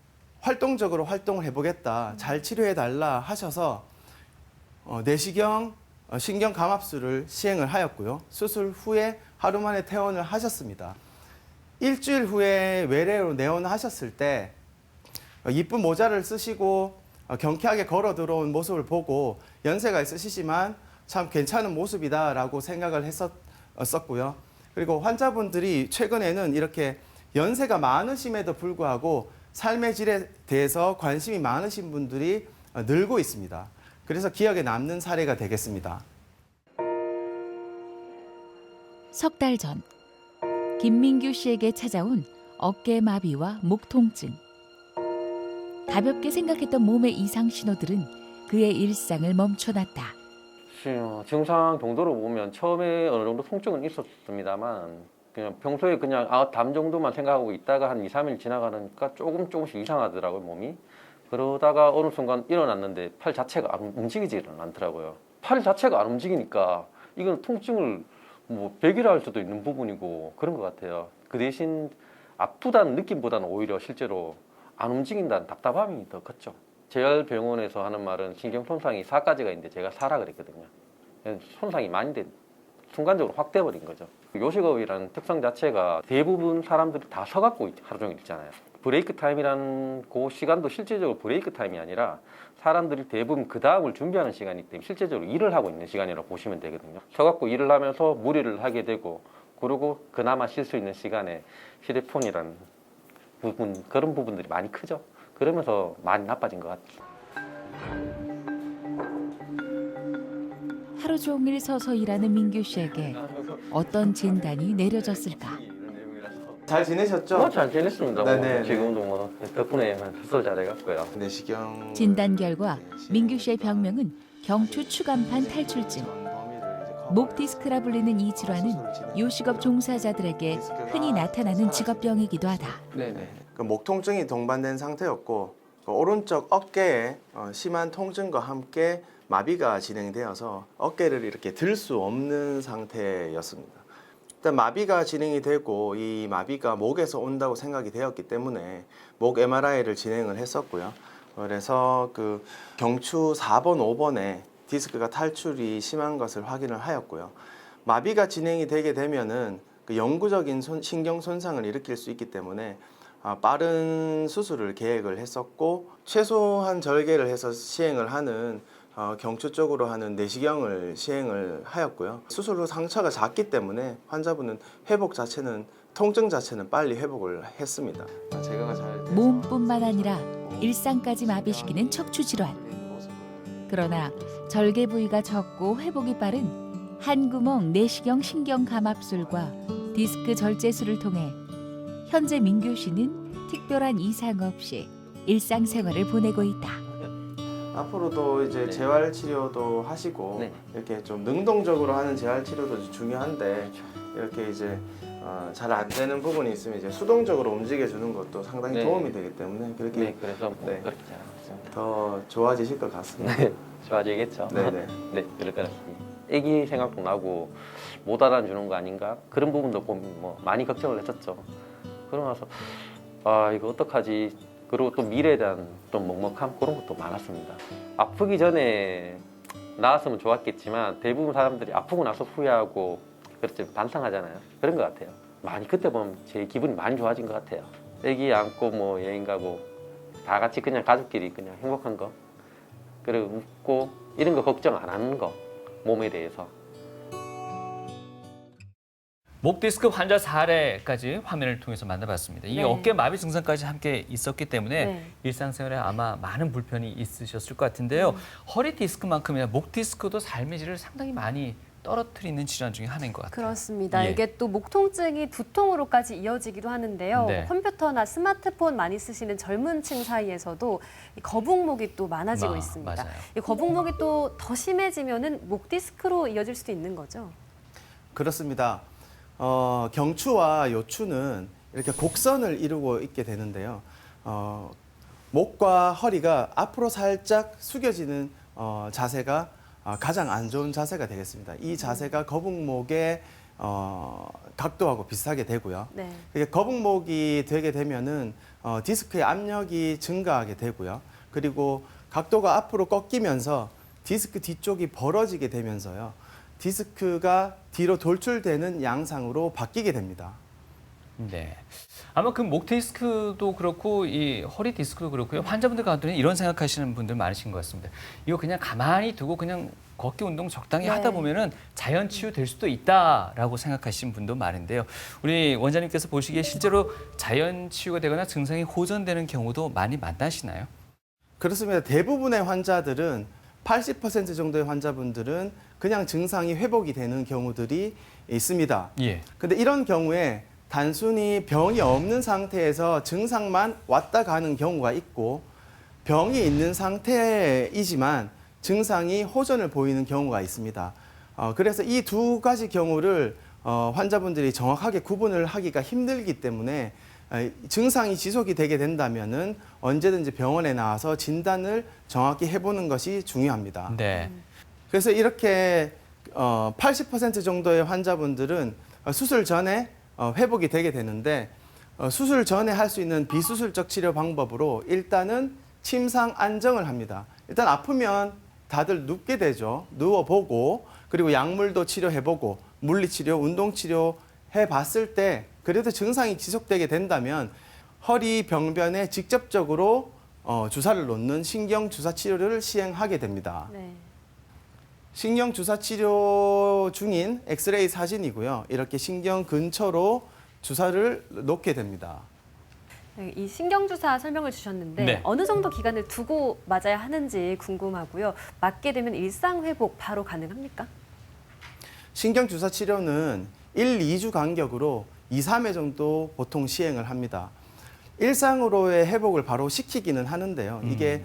활동적으로 활동을 해보겠다, 잘 치료해달라 하셔서 내시경 신경 감압술을 시행을 하였고요. 수술 후에 하루 만에 퇴원을 하셨습니다. 일주일 후에 외래로 내원하셨을 때 이쁜 모자를 쓰시고 경쾌하게 걸어 들어온 모습을 보고 연세가 있으시지만 참 괜찮은 모습이다라고 생각을 했었고요. 그리고 환자분들이 최근에는 이렇게 연세가 많으심에도 불구하고 삶의 질에 대해서 관심이 많으신 분들이 늘고 있습니다. 그래서 기억에 남는 사례가 되겠습니다. 석 달 전 김민규 씨에게 찾아온 어깨 마비와 목 통증. 가볍게 생각했던 몸의 이상 신호들은 그의 일상을 멈춰놨다. 증상 정도로 보면 처음에 어느 정도 통증은 있었습니다만 그냥 평소에 그냥 담 정도만 생각하고 있다가 한 2, 3일 지나가니까 조금씩 이상하더라고요, 몸이. 그러다가 어느 순간 일어났는데 팔 자체가 움직이지는 않더라고요. 팔 자체가 안 움직이니까 이건 통증을 뭐 백이라 할 수도 있는 부분이고 그런 것 같아요. 그 대신 아프다는 느낌보다는 오히려 실제로 안 움직인다는 답답함이 더 컸죠. 재활병원에서 하는 말은 신경 손상이 4가지가 있는데 제가 4라 그랬거든요. 손상이 많이 된, 순간적으로 확 돼버린 거죠. 요식업이라는 특성 자체가 대부분 사람들이 다 서갖고 하루 종일 있잖아요. 브레이크 타임이라는 그 시간도 실제적으로 브레이크 타임이 아니라 사람들이 대부분 그 다음을 준비하는 시간이기 때문에 실제적으로 일을 하고 있는 시간이라고 보시면 되거든요. 서갖고 일을 하면서 무리를 하게 되고 그리고 그나마 쉴 수 있는 시간에 휴대폰이라는 부분, 그런 부분들이 많이 크죠. 그러면서 많이 나빠진 것 같아요. 하루 종일 서서 일하는 민규 씨에게 어떤 진단이 내려졌을까? 잘 지내셨죠? 잘 지냈습니다. 네네. 지금도 뭐 덕분에 수술 잘해갔고요. 내시경 진단 결과 민규 씨의 병명은 경추 추간판 탈출증. 목 디스크라 불리는 이 질환은 요식업 종사자들에게 흔히 나타나는 직업병이기도 하다. 네네. 목 통증이 동반된 상태였고 오른쪽 어깨에 심한 통증과 함께 마비가 진행되어서 어깨를 이렇게 들 수 없는 상태였습니다. 일단 마비가 진행이 되고 이 마비가 목에서 온다고 생각이 되었기 때문에 목 MRI를 진행을 했었고요. 그래서 그 경추 4번, 5번에 디스크가 탈출이 심한 것을 확인을 하였고요. 마비가 진행이 되게 되면은 그 영구적인 신경 손상을 일으킬 수 있기 때문에 빠른 수술을 계획을 했었고 최소한 절개를 해서 시행을 하는 경추 쪽으로 하는 내시경을 시행을 하였고요. 수술 후 상처가 작기 때문에 환자분은 회복 자체는 통증 자체는 빨리 회복을 했습니다. 제가가 잘 돼서 몸뿐만 아니라 일상까지 마비시키는 척추 질환. 그러나 절개 부위가 적고 회복이 빠른 한구멍 내시경 신경 감압술과 디스크 절제술을 통해 현재 민규 씨는 특별한 이상 없이 일상생활을 보내고 있다. 앞으로도 이제 네. 재활 치료도 하시고 네. 이렇게 좀 능동적으로 하는 재활 치료도 중요한데 이렇게 이제 잘 안 되는 부분이 있으면 이제 수동적으로 움직여 주는 것도 상당히 네. 도움이 되기 때문에 그렇게 네, 그래서 뭐 네. 그렇게 잘하겠습니다. 더 좋아지실 것 같습니다. 네, 좋아지겠죠. 네네. 네, 그럴 것 같습니다. 애기 생각도 나고 못 알아주는 거 아닌가 그런 부분도 보면 뭐 많이 걱정을 했었죠. 그러고 나서 이거 어떡하지? 그리고 또 미래에 대한 좀 먹먹함 그런 것도 많았습니다. 아프기 전에 나았으면 좋았겠지만 대부분 사람들이 아프고 나서 후회하고 그렇지 반성하잖아요. 그런 것 같아요. 많이 그때 보면 제 기분이 많이 좋아진 것 같아요. 애기 안고 뭐 여행 가고 다 같이 그냥 가족끼리 그냥 행복한 거 그리고 웃고 이런 거 걱정 안 하는 거, 몸에 대해서. 목 디스크 환자 사례까지 화면을 통해서 만나봤습니다. 이 네. 어깨 마비 증상까지 함께 있었기 때문에 네. 일상생활에 아마 많은 불편이 있으셨을 것 같은데요. 허리 디스크만큼이나 목 디스크도 삶의 질을 상당히 많이 떨어뜨리는 질환 중에 하나인 것 같아요. 그렇습니다. 예. 이게 또 목 통증이 두통으로까지 이어지기도 하는데요. 네. 컴퓨터나 스마트폰 많이 쓰시는 젊은 층 사이에서도 이 거북목이 또 많아지고 있습니다. 맞아요. 이 거북목이 또 더 심해지면은 목 디스크로 이어질 수도 있는 거죠. 그렇습니다. 경추와 요추는 이렇게 곡선을 이루고 있게 되는데요. 목과 허리가 앞으로 살짝 숙여지는 자세가 가장 안 좋은 자세가 되겠습니다. 이 자세가 거북목의 각도하고 비슷하게 되고요. 네. 이게 거북목이 되게 되면은 디스크의 압력이 증가하게 되고요. 그리고 각도가 앞으로 꺾이면서 디스크 뒤쪽이 벌어지게 되면서요. 디스크가 뒤로 돌출되는 양상으로 바뀌게 됩니다. 네. 아마 그 목 디스크도 그렇고 이 허리 디스크도 그렇고요. 환자분들 가운데는 이런 생각하시는 분들 많으신 것 같습니다. 이거 그냥 가만히 두고 그냥 걷기 운동 적당히 네. 하다 보면은 자연 치유될 수도 있다라고 생각하시는 분도 많은데요. 우리 원장님께서 보시기에 실제로 자연 치유가 되거나 증상이 호전되는 경우도 많이 만나시나요? 그렇습니다. 대부분의 환자들은 80% 정도의 환자분들은 그냥 증상이 회복이 되는 경우들이 있습니다. 예. 근데 이런 경우에 단순히 병이 없는 상태에서 증상만 왔다 가는 경우가 있고 병이 있는 상태이지만 증상이 호전을 보이는 경우가 있습니다. 그래서 이 두 가지 경우를 환자분들이 정확하게 구분을 하기가 힘들기 때문에 증상이 지속이 되게 된다면은 언제든지 병원에 나와서 진단을 정확히 해보는 것이 중요합니다. 네. 그래서 이렇게 80% 정도의 환자분들은 수술 전에 회복이 되게 되는데 수술 전에 할 수 있는 비수술적 치료 방법으로 일단은 침상 안정을 합니다. 일단 아프면 다들 눕게 되죠. 누워보고 그리고 약물도 치료해보고 물리치료, 운동치료 해봤을 때 그래도 증상이 지속되게 된다면 허리 병변에 직접적으로 주사를 놓는 신경주사 치료를 시행하게 됩니다. 네. 신경주사 치료 중인 엑스레이 사진이고요. 이렇게 신경 근처로 주사를 놓게 됩니다. 네, 이 신경주사 설명을 주셨는데 네. 어느 정도 기간을 두고 맞아야 하는지 궁금하고요. 맞게 되면 일상 회복 바로 가능합니까? 신경주사 치료는 1, 2주 간격으로 2, 3회 정도 보통 시행을 합니다. 일상으로의 회복을 바로 시키기는 하는데요. 이게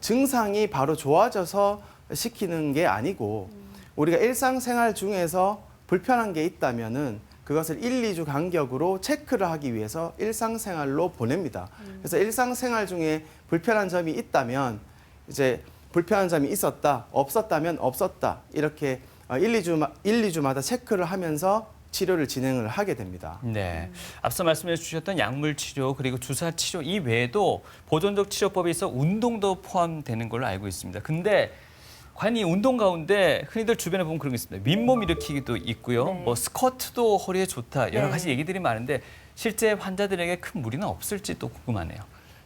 증상이 바로 좋아져서 시키는 게 아니고 우리가 일상생활 중에서 불편한 게 있다면은 그것을 1, 2주 간격으로 체크를 하기 위해서 일상생활로 보냅니다. 그래서 일상생활 중에 불편한 점이 있다면 이제 불편한 점이 있었다, 없었다면 없었다 이렇게 1, 2주마다 체크를 하면서 치료를 진행을 하게 됩니다. 네. 앞서 말씀해 주셨던 약물 치료 그리고 주사 치료 이외에도 보존적 치료법에 있어 운동도 포함되는 걸로 알고 있습니다. 근데 과연 이 운동 가운데 흔히들 주변에 보면 그런 게 있습니다. 윗몸 일으키기도 있고요. 네. 뭐 스쿼트도 허리에 좋다. 여러 네. 가지 얘기들이 많은데 실제 환자들에게 큰 무리는 없을지 또 궁금하네요.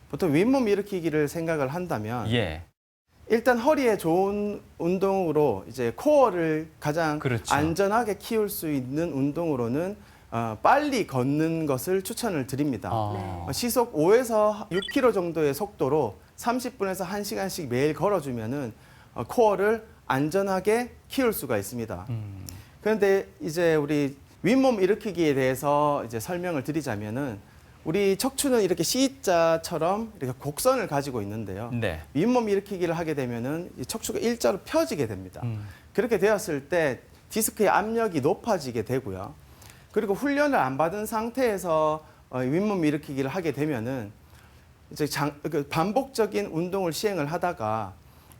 보통 윗몸 일으키기를 생각을 한다면 예. 일단 허리에 좋은 운동으로 이제 코어를 가장 그렇죠. 안전하게 키울 수 있는 운동으로는 빨리 걷는 것을 추천을 드립니다. 시속 5에서 6km 정도의 속도로 30분에서 1시간씩 매일 걸어주면은 코어를 안전하게 키울 수가 있습니다. 그런데 이제 우리 윗몸 일으키기에 대해서 이제 설명을 드리자면은 우리 척추는 이렇게 C자처럼 이렇게 곡선을 가지고 있는데요. 네. 윗몸 일으키기를 하게 되면은 이 척추가 일자로 펴지게 됩니다. 그렇게 되었을 때 디스크의 압력이 높아지게 되고요. 그리고 훈련을 안 받은 상태에서 윗몸 일으키기를 하게 되면은 이제 반복적인 운동을 시행을 하다가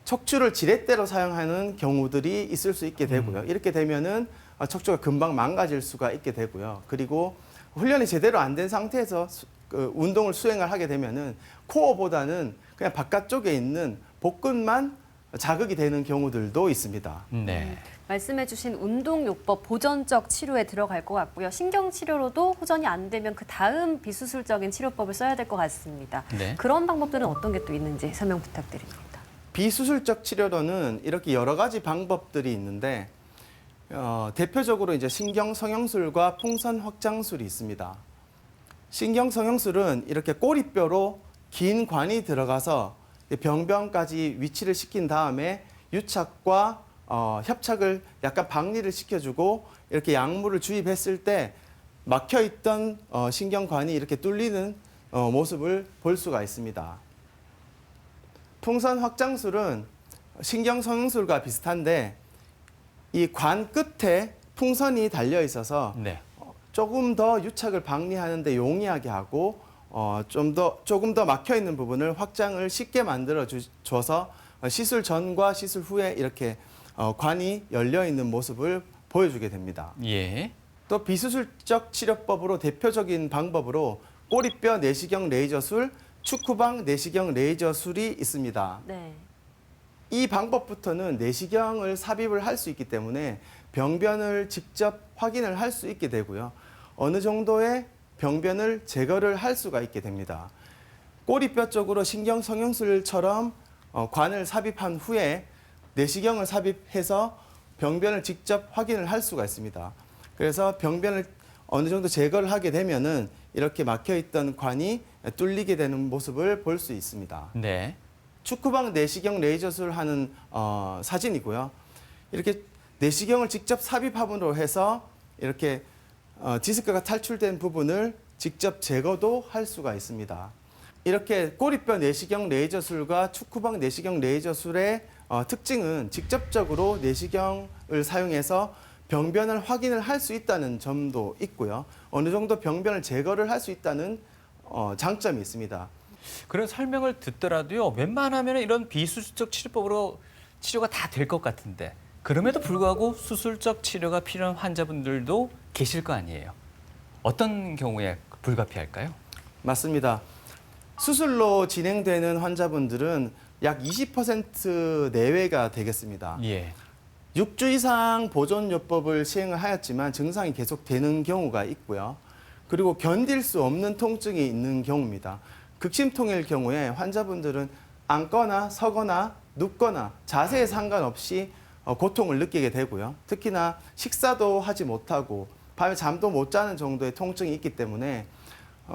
척추를 지렛대로 사용하는 경우들이 있을 수 있게 되고요. 이렇게 되면은 척추가 금방 망가질 수가 있게 되고요. 그리고 훈련이 제대로 안 된 상태에서 운동을 수행을 하게 되면은 코어보다는 그냥 바깥쪽에 있는 복근만 자극이 되는 경우들도 있습니다. 네. 말씀해주신 운동요법 보존적 치료에 들어갈 것 같고요. 신경치료로도 호전이 안 되면 그 다음 비수술적인 치료법을 써야 될 것 같습니다. 네. 그런 방법들은 어떤 게 또 있는지 설명 부탁드립니다. 비수술적 치료로는 이렇게 여러 가지 방법들이 있는데 대표적으로 이제 신경 성형술과 풍선 확장술이 있습니다. 신경 성형술은 이렇게 꼬리뼈로 긴 관이 들어가서 병변까지 위치를 시킨 다음에 유착과 협착을 약간 박리를 시켜주고 이렇게 약물을 주입했을 때 막혀있던 신경관이 이렇게 뚫리는 모습을 볼 수가 있습니다. 풍선 확장술은 신경 성형술과 비슷한데 이 관 끝에 풍선이 달려 있어서 네. 조금 더 유착을 박리하는 데 용이하게 하고 조금 더 막혀 있는 부분을 확장을 쉽게 만들어 줘서 시술 전과 시술 후에 이렇게 관이 열려 있는 모습을 보여주게 됩니다. 예. 또 비수술적 치료법으로 대표적인 방법으로 꼬리뼈 내시경 레이저술, 축구방 내시경 레이저술이 있습니다. 네. 이 방법부터는 내시경을 삽입을 할 수 있기 때문에 병변을 직접 확인을 할 수 있게 되고요. 어느 정도의 병변을 제거를 할 수가 있게 됩니다. 꼬리뼈 쪽으로 신경 성형술처럼 관을 삽입한 후에 내시경을 삽입해서 병변을 직접 확인을 할 수가 있습니다. 그래서 병변을 어느 정도 제거를 하게 되면은 이렇게 막혀있던 관이 뚫리게 되는 모습을 볼 수 있습니다. 네. 축구방 내시경 레이저술 하는 사진이고요. 이렇게 내시경을 직접 삽입함으로 해서 이렇게 디스크가 탈출된 부분을 직접 제거도 할 수가 있습니다. 이렇게 꼬리뼈 내시경 레이저술과 축구방 내시경 레이저술의 특징은 직접적으로 내시경을 사용해서 병변을 확인을 할 수 있다는 점도 있고요. 어느 정도 병변을 제거를 할 수 있다는 장점이 있습니다. 그런 설명을 듣더라도요. 웬만하면 이런 비수술적 치료법으로 치료가 다 될 것 같은데 그럼에도 불구하고 수술적 치료가 필요한 환자분들도 계실 거 아니에요. 어떤 경우에 불가피할까요? 맞습니다. 수술로 진행되는 환자분들은 약 20% 내외가 되겠습니다. 예. 6주 이상 보존요법을 시행을 하였지만 증상이 계속되는 경우가 있고요. 그리고 견딜 수 없는 통증이 있는 경우입니다. 극심통일 경우에 환자분들은 앉거나 서거나 눕거나 자세에 상관없이 고통을 느끼게 되고요. 특히나 식사도 하지 못하고 밤에 잠도 못 자는 정도의 통증이 있기 때문에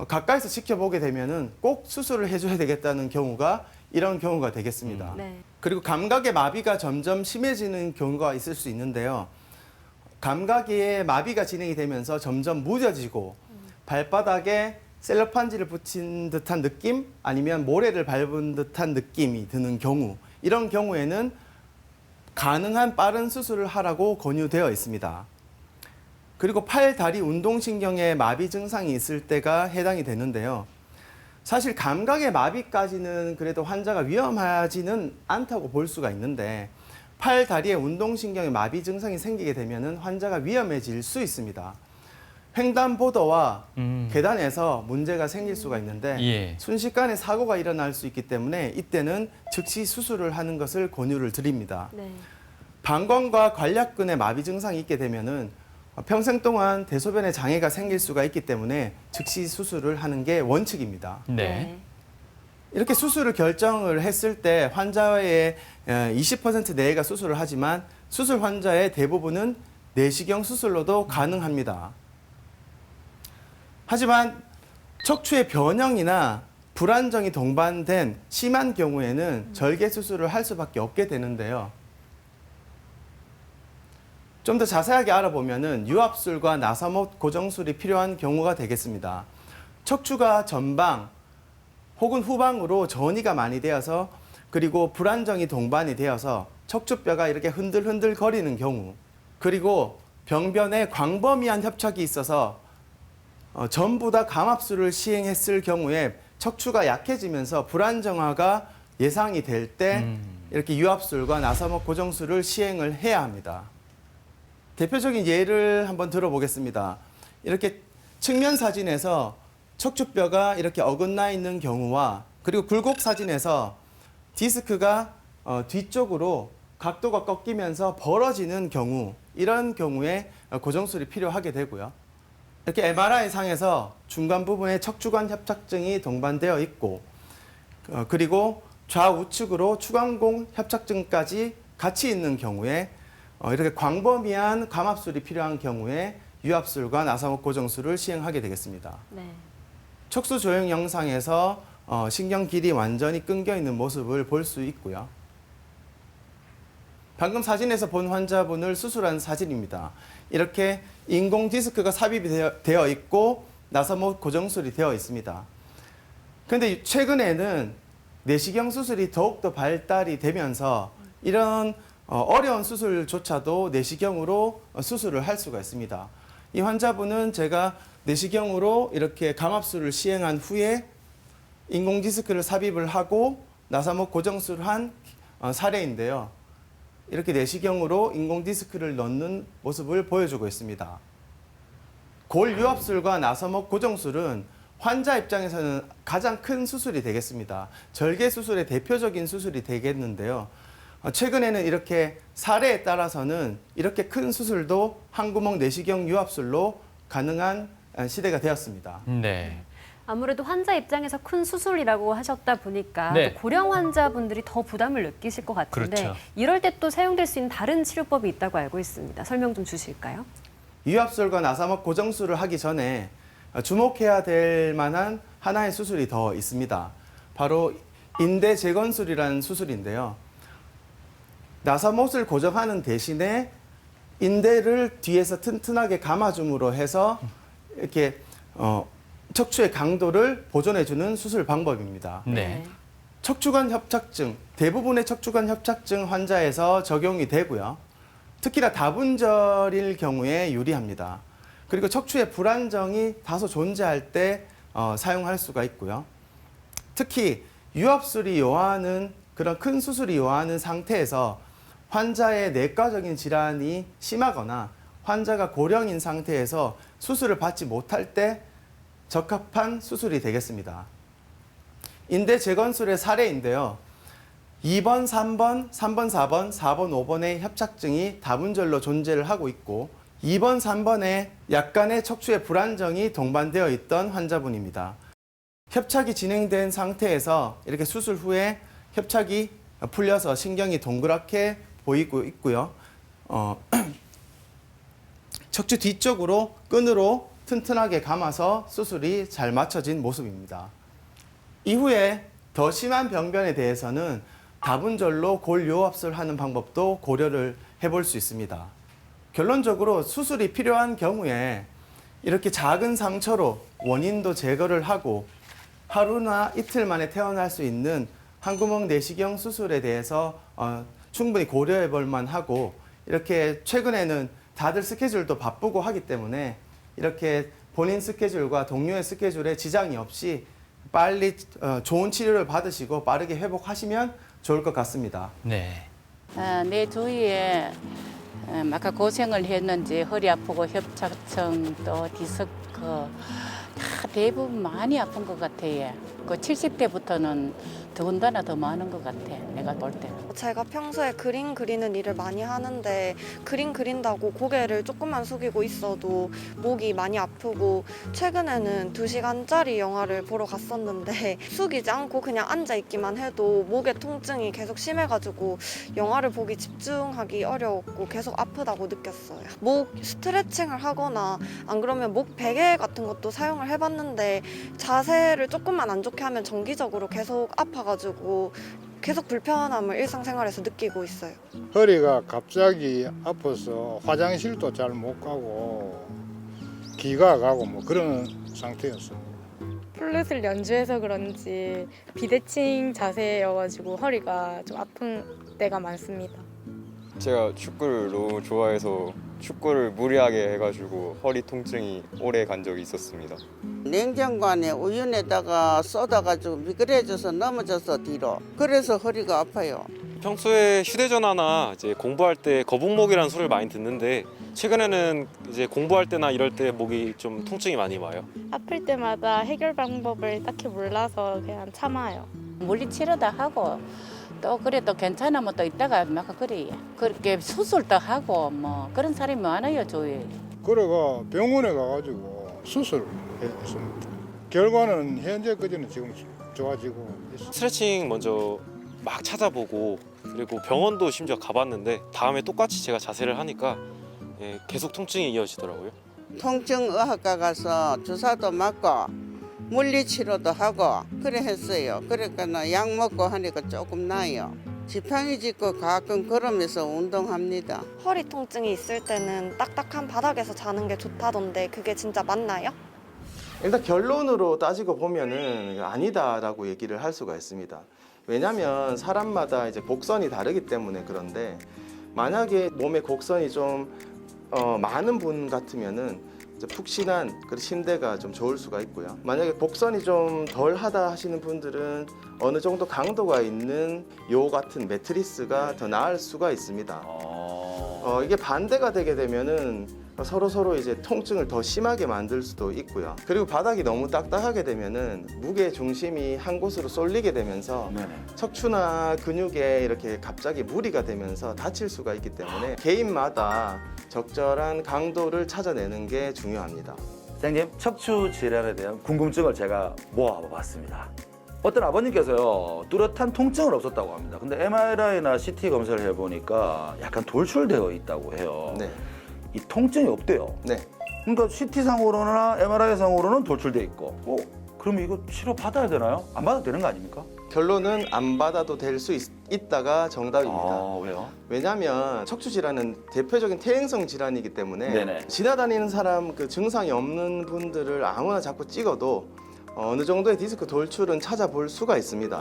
가까이서 지켜보게 되면은 꼭 수술을 해줘야 되겠다는 경우가 이런 경우가 되겠습니다. 네. 그리고 감각의 마비가 점점 심해지는 경우가 있을 수 있는데요. 감각의 마비가 진행이 되면서 점점 무뎌지고 발바닥에 셀로판지를 붙인 듯한 느낌 아니면 모래를 밟은 듯한 느낌이 드는 경우 이런 경우에는 가능한 빠른 수술을 하라고 권유되어 있습니다. 그리고 팔, 다리 운동신경에 마비 증상이 있을 때가 해당이 되는데요. 사실 감각의 마비까지는 그래도 환자가 위험하지는 않다고 볼 수가 있는데 팔, 다리에 운동신경의 마비 증상이 생기게 되면 환자가 위험해질 수 있습니다. 횡단보도와 계단에서 문제가 생길 수가 있는데 예. 순식간에 사고가 일어날 수 있기 때문에 이때는 즉시 수술을 하는 것을 권유를 드립니다. 네. 방광과 관략근의 마비 증상이 있게 되면은 평생 동안 대소변에 장애가 생길 수가 있기 때문에 즉시 수술을 하는 게 원칙입니다. 네. 이렇게 수술을 결정을 했을 때 환자의 20% 내외가 수술을 하지만 수술 환자의 대부분은 내시경 수술로도 가능합니다. 하지만 척추의 변형이나 불안정이 동반된 심한 경우에는 절개 수술을 할 수밖에 없게 되는데요. 좀 더 자세하게 알아보면은 유압술과 나사못 고정술이 필요한 경우가 되겠습니다. 척추가 전방 혹은 후방으로 전이가 많이 되어서 그리고 불안정이 동반이 되어서 척추뼈가 이렇게 흔들흔들 거리는 경우 그리고 병변에 광범위한 협착이 있어서 전부 다 감압술을 시행했을 경우에 척추가 약해지면서 불안정화가 예상이 될 때 이렇게 유압술과 나사목 고정술을 시행을 해야 합니다. 대표적인 예를 한번 들어보겠습니다. 이렇게 측면 사진에서 척추뼈가 이렇게 어긋나 있는 경우와 그리고 굴곡 사진에서 디스크가 뒤쪽으로 각도가 꺾이면서 벌어지는 경우 이런 경우에 고정술이 필요하게 되고요. 이렇게 MRI 상에서 중간 부분에 척추관 협착증이 동반되어 있고 그리고 좌우측으로 추간공 협착증까지 같이 있는 경우에 이렇게 광범위한 감압술이 필요한 경우에 유압술과 나사목 고정술을 시행하게 되겠습니다. 네. 척수 조형 영상에서 신경 길이 완전히 끊겨 있는 모습을 볼 수 있고요. 방금 사진에서 본 환자분을 수술한 사진입니다. 이렇게 인공 디스크가 삽입이 되어 있고 나사목 고정술이 되어 있습니다. 그런데 최근에는 내시경 수술이 더욱더 발달이 되면서 이런 어려운 수술조차도 내시경으로 수술을 할 수가 있습니다. 이 환자분은 제가 내시경으로 이렇게 감압술을 시행한 후에 인공 디스크를 삽입을 하고 나사목 고정술을 한 사례인데요. 이렇게 내시경으로 인공 디스크를 넣는 모습을 보여주고 있습니다. 골 유압술과 나사목 고정술은 환자 입장에서는 가장 큰 수술이 되겠습니다. 절개 수술의 대표적인 수술이 되겠는데요. 최근에는 이렇게 사례에 따라서는 이렇게 큰 수술도 한구멍 내시경 유압술로 가능한 시대가 되었습니다. 네. 아무래도 환자 입장에서 큰 수술이라고 하셨다 보니까 네. 또 고령 환자분들이 더 부담을 느끼실 것 같은데 그렇죠. 이럴 때 또 사용될 수 있는 다른 치료법이 있다고 알고 있습니다. 설명 좀 주실까요? 유압술과 나사목 고정술을 하기 전에 주목해야 될 만한 하나의 수술이 더 있습니다. 바로 인대 재건술이라는 수술인데요. 나사못을 고정하는 대신에 인대를 뒤에서 튼튼하게 감아줌으로 해서 이렇게 척추의 강도를 보존해주는 수술 방법입니다. 네. 척추관 협착증, 대부분의 척추관 협착증 환자에서 적용이 되고요. 특히나 다분절일 경우에 유리합니다. 그리고 척추의 불안정이 다소 존재할 때 사용할 수가 있고요. 특히 유압술이 요하는 그런 큰 수술이 요하는 상태에서 환자의 내과적인 질환이 심하거나 환자가 고령인 상태에서 수술을 받지 못할 때 적합한 수술이 되겠습니다. 인대 재건술의 사례인데요. 2번, 3번, 3번, 4번, 4번, 5번의 협착증이 다분절로 존재를 하고 있고 2번, 3번에 약간의 척추의 불안정이 동반되어 있던 환자분입니다. 협착이 진행된 상태에서 이렇게 수술 후에 협착이 풀려서 신경이 동그랗게 보이고 있고요. 척추 뒤쪽으로 끈으로 튼튼하게 감아서 수술이 잘 맞춰진 모습입니다. 이후에 더 심한 병변에 대해서는 다분절로 골요압술 하는 방법도 고려를 해볼 수 있습니다. 결론적으로 수술이 필요한 경우에 이렇게 작은 상처로 원인도 제거를 하고 하루나 이틀 만에 퇴원할 수 있는 한구멍 내시경 수술에 대해서 충분히 고려해 볼 만하고 이렇게 최근에는 다들 스케줄도 바쁘고 하기 때문에 이렇게 본인 스케줄과 동료의 스케줄에 지장이 없이 빨리 좋은 치료를 받으시고 빠르게 회복하시면 좋을 것 같습니다. 네. 내 주위에 아까 고생을 했는지 허리 아프고 협착증 또 디스크 다 대부분 많이 아픈 것 같아요. 그 70대부터는 더군다나 더 많은 것 같아, 내가 볼 때는. 제가 평소에 그림 그리는 일을 많이 하는데 그림 그린다고 고개를 조금만 숙이고 있어도 목이 많이 아프고 최근에는 2시간짜리 영화를 보러 갔었는데 숙이지 않고 그냥 앉아있기만 해도 목의 통증이 계속 심해가지고 영화를 보기 집중하기 어려웠고 계속 아프다고 느꼈어요. 목 스트레칭을 하거나 안 그러면 목 베개 같은 것도 사용을 해봤는데 자세를 조금만 안 좋게 하면 정기적으로 계속 아파가지고 계속 불편함을 일상생활에서 느끼고 있어요. 허리가 갑자기 아파서 화장실도 잘 못 가고 기가 가고 뭐 그런 상태였어요. 플룻을 연주해서 그런지 비대칭 자세여가지고 허리가 좀 아픈 때가 많습니다. 제가 축구를 너무 좋아해서 축구를 무리하게 해가지고 허리 통증이 오래 간 적이 있었습니다. 냉장고 안에 우유에다가 쏟아가지고 미끄러져서 넘어져서 뒤로. 그래서 허리가 아파요. 평소에 휴대전화나 이제 공부할 때 거북목이라는 소리를 많이 듣는데 최근에는 이제 공부할 때나 이럴 때 목이 좀 통증이 많이 와요. 아플 때마다 해결 방법을 딱히 몰라서 그냥 참아요. 물리치료도 하고 또 그래 또 괜찮으면 또 이따가 막 그래. 그렇게 수술도 하고 뭐 그런 사람이 많아요, 주위에. 그래가 병원에 가가지고 수술했습니다. 결과는 현재까지는 지금 좋아지고 있어요. 스트레칭 먼저 막 찾아보고 그리고 병원도 심지어 가봤는데 다음에 똑같이 제가 자세를 하니까 예, 계속 통증이 이어지더라고요. 통증의학과 가서 주사도 맞고 물리치료도 하고 그래 했어요. 그러니까 약 먹고 하니까 조금 나아요. 지팡이 짚고 가끔 걸으면서 운동합니다. 허리 통증이 있을 때는 딱딱한 바닥에서 자는 게 좋다던데 그게 진짜 맞나요? 일단 결론으로 따지고 보면은 아니다라고 얘기를 할 수가 있습니다. 왜냐하면 사람마다 이제 곡선이 다르기 때문에 그런데 만약에 몸에 곡선이 좀 많은 분 같으면은 이제 푹신한 그 침대가 좀 좋을 수가 있고요. 만약에 곡선이 좀 덜하다 하시는 분들은 어느 정도 강도가 있는 요 같은 매트리스가 더 나을 수가 있습니다. 이게 반대가 되게 되면은 서로 이제 통증을 더 심하게 만들 수도 있고요. 그리고 바닥이 너무 딱딱하게 되면은 무게 중심이 한 곳으로 쏠리게 되면서 척추나 근육에 이렇게 갑자기 무리가 되면서 다칠 수가 있기 때문에 개인마다 적절한 강도를 찾아내는 게 중요합니다. 선생님, 척추 질환에 대한 궁금증을 제가 모아봤습니다. 어떤 아버님께서요, 뚜렷한 통증은 없었다고 합니다. 근데 MRI나 CT 검사를 해보니까 약간 돌출되어 있다고 해요. 네. 이 통증이 없대요. 네. 그러니까 CT상으로나 MRI상으로는 돌출돼 있고, 그럼 이거 치료 받아야 되나요? 안 받아도 되는 거 아닙니까? 결론은 안 받아도 될 수 있다가 정답입니다. 왜요? 왜냐하면 척추 질환은 대표적인 퇴행성 질환이기 때문에 네네. 지나다니는 사람 그 증상이 없는 분들을 아무나 자꾸 찍어도 어느 정도의 디스크 돌출은 찾아볼 수가 있습니다.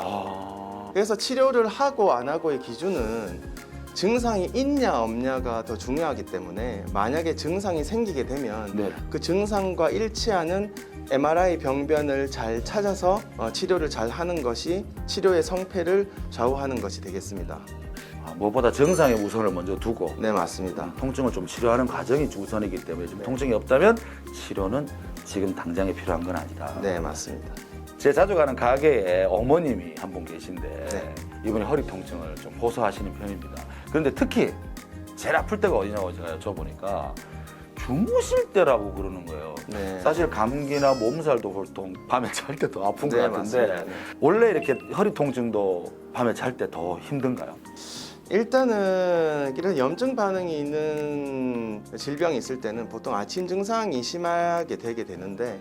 그래서 치료를 하고 안 하고의 기준은 증상이 있냐 없냐가 더 중요하기 때문에 만약에 증상이 생기게 되면 그 증상과 일치하는 MRI 병변을 잘 찾아서 치료를 잘 하는 것이 치료의 성패를 좌우하는 것이 되겠습니다. 무엇보다 증상의 우선을 먼저 두고 네, 맞습니다. 통증을 좀 치료하는 과정이 우선이기 때문에 지금 통증이 없다면 치료는 지금 당장에 필요한 건 아니다. 네, 맞습니다. 제 자주 가는 가게에 어머님이 한 분 계신데 네. 이분이 허리 통증을 좀 호소하시는 편입니다. 그런데 특히 제일 아플 때가 어디냐고 제가 여쭤보니까 주무실 때라고 그러는 거예요. 네. 사실 감기나 몸살도 보통 밤에 잘 때 더 아픈 것 같은데 맞습니다. 네. 원래 이렇게 허리 통증도 밤에 잘 때 더 힘든가요? 일단은 이런 염증 반응이 있는 질병이 있을 때는 보통 아침 증상이 심하게 되게 되는데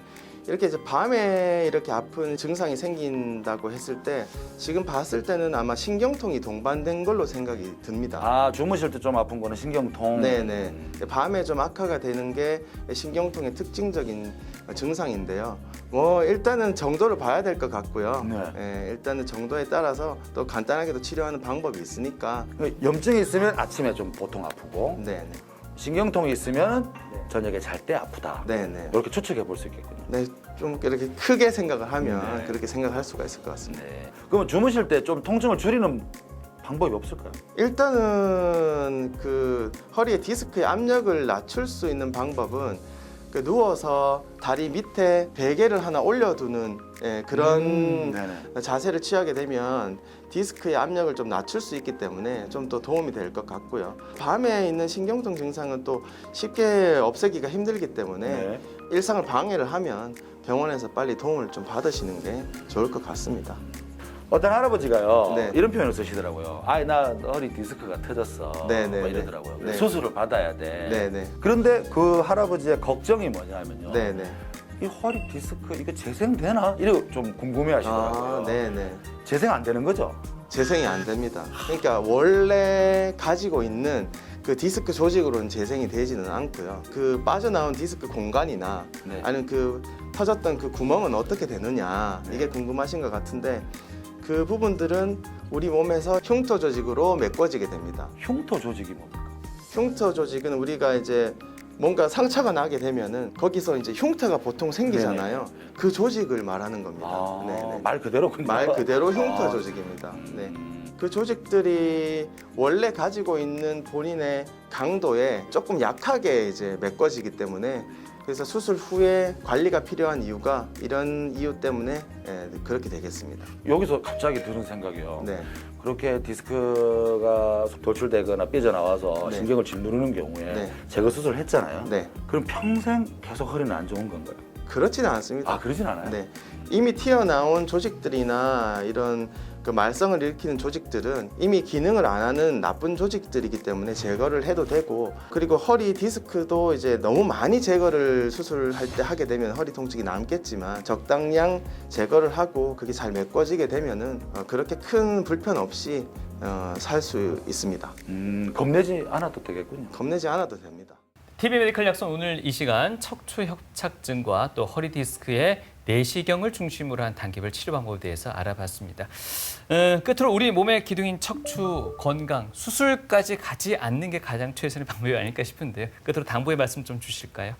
이렇게 이제 밤에 이렇게 아픈 증상이 생긴다고 했을 때 지금 봤을 때는 아마 신경통이 동반된 걸로 생각이 듭니다. 주무실 때 좀 아픈 거는 신경통. 네네. 밤에 좀 악화가 되는 게 신경통의 특징적인 증상인데요. 일단은 정도를 봐야 될 것 같고요. 네, 일단은 정도에 따라서 또 간단하게도 치료하는 방법이 있으니까. 염증이 있으면 아침에 좀 보통 아프고 네네. 신경통이 있으면 저녁에 잘 때 아프다. 네네. 이렇게 추측해 볼 수 있겠군요. 네, 좀 이렇게 크게 생각을 하면 그렇게 생각할 수가 있을 것 같습니다. 그러면 주무실 때 좀 통증을 줄이는 방법이 없을까요? 일단은 그 허리에 디스크의 압력을 낮출 수 있는 방법은 누워서 다리 밑에 베개를 하나 올려두는 그런 자세를 취하게 되면 디스크의 압력을 좀 낮출 수 있기 때문에 좀 더 도움이 될 것 같고요. 밤에 있는 신경통 증상은 또 쉽게 없애기가 힘들기 때문에 일상을 방해를 하면 병원에서 빨리 도움을 좀 받으시는 게 좋을 것 같습니다. 어떤 할아버지가요 이런 표현을 쓰시더라고요. 나 허리 디스크가 터졌어. 네네. 뭐 이러더라고요. 네. 수술을 받아야 돼. 네네. 그런데 그 할아버지의 걱정이 뭐냐면요. 네네. 이 허리 디스크 이거 재생되나? 이러고 좀 궁금해하시더라고요. 네네. 재생 안 되는 거죠? 재생이 안 됩니다. 그러니까 원래 가지고 있는 그 디스크 조직으로는 재생이 되지는 않고요. 그 빠져나온 디스크 공간이나 아니면 그 터졌던 그 구멍은 어떻게 되느냐 이게 궁금하신 것 같은데 그 부분들은 우리 몸에서 흉터 조직으로 메꿔지게 됩니다. 흉터 조직이 뭡니까? 흉터 조직은 우리가 이제 뭔가 상처가 나게 되면은 거기서 이제 흉터가 보통 생기잖아요. 그 조직을 말하는 겁니다. 네네. 말 그대로군요. 말 그대로 흉터 조직입니다. 네. 그 조직들이 원래 가지고 있는 본인의 강도에 조금 약하게 이제 메꿔지기 때문에 그래서 수술 후에 관리가 필요한 이유가 이런 이유 때문에 그렇게 되겠습니다. 여기서 갑자기 드는 생각이요. 네. 그렇게 디스크가 돌출되거나 삐져나와서 네. 신경을 짓누르는 경우에 네. 제거 수술을 했잖아요. 네. 그럼 평생 계속 허리는 안 좋은 건가요? 그렇지는 않습니다. 그러진 않아요? 네. 이미 튀어나온 조직들이나 이런 그 말썽을 일으키는 조직들은 이미 기능을 안 하는 나쁜 조직들이기 때문에 제거를 해도 되고, 그리고 허리 디스크도 이제 너무 많이 제거를 수술할 때 하게 되면 허리 통증이 남겠지만 적당량 제거를 하고 그게 잘 메꿔지게 되면은 그렇게 큰 불편 없이 살 수 있습니다. 겁내지 않아도 되겠군요. 겁내지 않아도 됩니다. TV 메디컬 약선 오늘 이 시간 척추 협착증과 또 허리 디스크의 내시경을 중심으로 한 단계별 치료 방법에 대해서 알아봤습니다. 끝으로 우리 몸의 기둥인 척추 건강, 수술까지 가지 않는 게 가장 최선의 방법이 아닐까 싶은데요. 끝으로 당부의 말씀 좀 주실까요?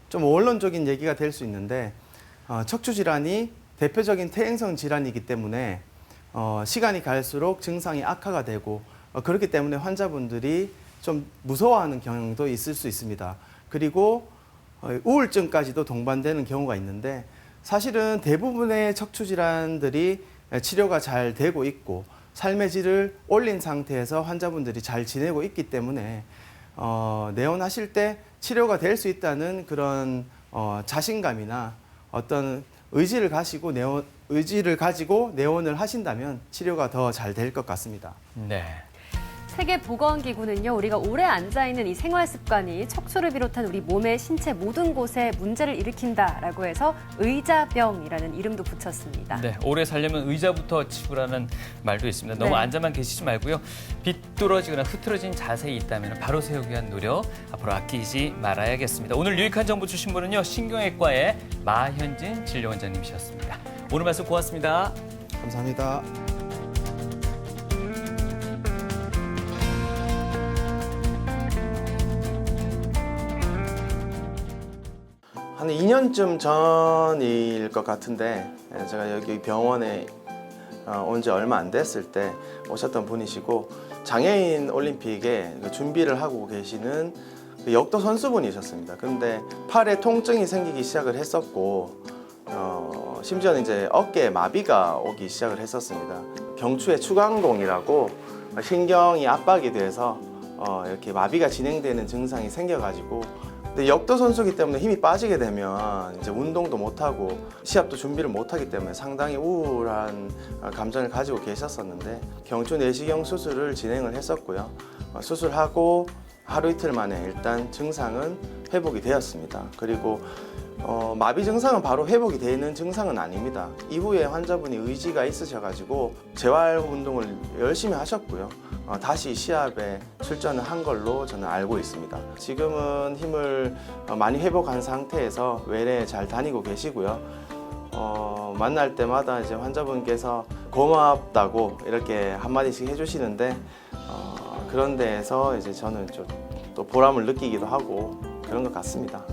좀 원론적인 얘기가 될 수 있는데 척추 질환이 대표적인 퇴행성 질환이기 때문에 시간이 갈수록 증상이 악화가 되고 그렇기 때문에 환자분들이 좀 무서워하는 경향도 있을 수 있습니다. 그리고 우울증까지도 동반되는 경우가 있는데 사실은 대부분의 척추 질환들이 치료가 잘 되고 있고 삶의 질을 올린 상태에서 환자분들이 잘 지내고 있기 때문에 내원하실 때 치료가 될 수 있다는 그런 자신감이나 어떤 의지를 가지고 내원을 하신다면 치료가 더 잘 될 것 같습니다. 네. 세계보건기구는요, 우리가 오래 앉아있는 이 생활 습관이 척추를 비롯한 우리 몸의 신체 모든 곳에 문제를 일으킨다라고 해서 의자병이라는 이름도 붙였습니다. 네, 오래 살려면 의자부터 치우라는 말도 있습니다. 너무 네. 앉아만 계시지 말고요. 비뚤어지거나 흐트러진 자세에 있다면 바로 세우기 위한 노력 앞으로 아끼지 말아야겠습니다. 오늘 유익한 정보 주신 분은요, 신경외과의 마현진 진료원장님이셨습니다. 오늘 말씀 고맙습니다. 감사합니다. 한 2년쯤 전일 것 같은데 제가 여기 병원에 온 지 얼마 안 됐을 때 오셨던 분이시고 장애인 올림픽에 준비를 하고 계시는 역도 선수분이셨습니다. 근데 팔에 통증이 생기기 시작을 했었고 심지어는 이제 어깨에 마비가 오기 시작을 했었습니다. 경추의 추간공이라고 신경이 압박이 돼서 이렇게 마비가 진행되는 증상이 생겨가지고, 근데 역도 선수이기 때문에 힘이 빠지게 되면 이제 운동도 못하고 시합도 준비를 못하기 때문에 상당히 우울한 감정을 가지고 계셨었는데 경추 내시경 수술을 진행을 했었고요. 수술하고 하루 이틀 만에 일단 증상은 회복이 되었습니다. 그리고 마비 증상은 바로 회복이 되는 증상은 아닙니다. 이후에 환자분이 의지가 있으셔가지고 재활 운동을 열심히 하셨고요. 다시 시합에 출전을 한 걸로 저는 알고 있습니다. 지금은 힘을 많이 회복한 상태에서 외래에 잘 다니고 계시고요. 만날 때마다 이제 환자분께서 고맙다고 이렇게 한마디씩 해주시는데 그런 데에서 이제 저는 좀 또 보람을 느끼기도 하고 그런 것 같습니다.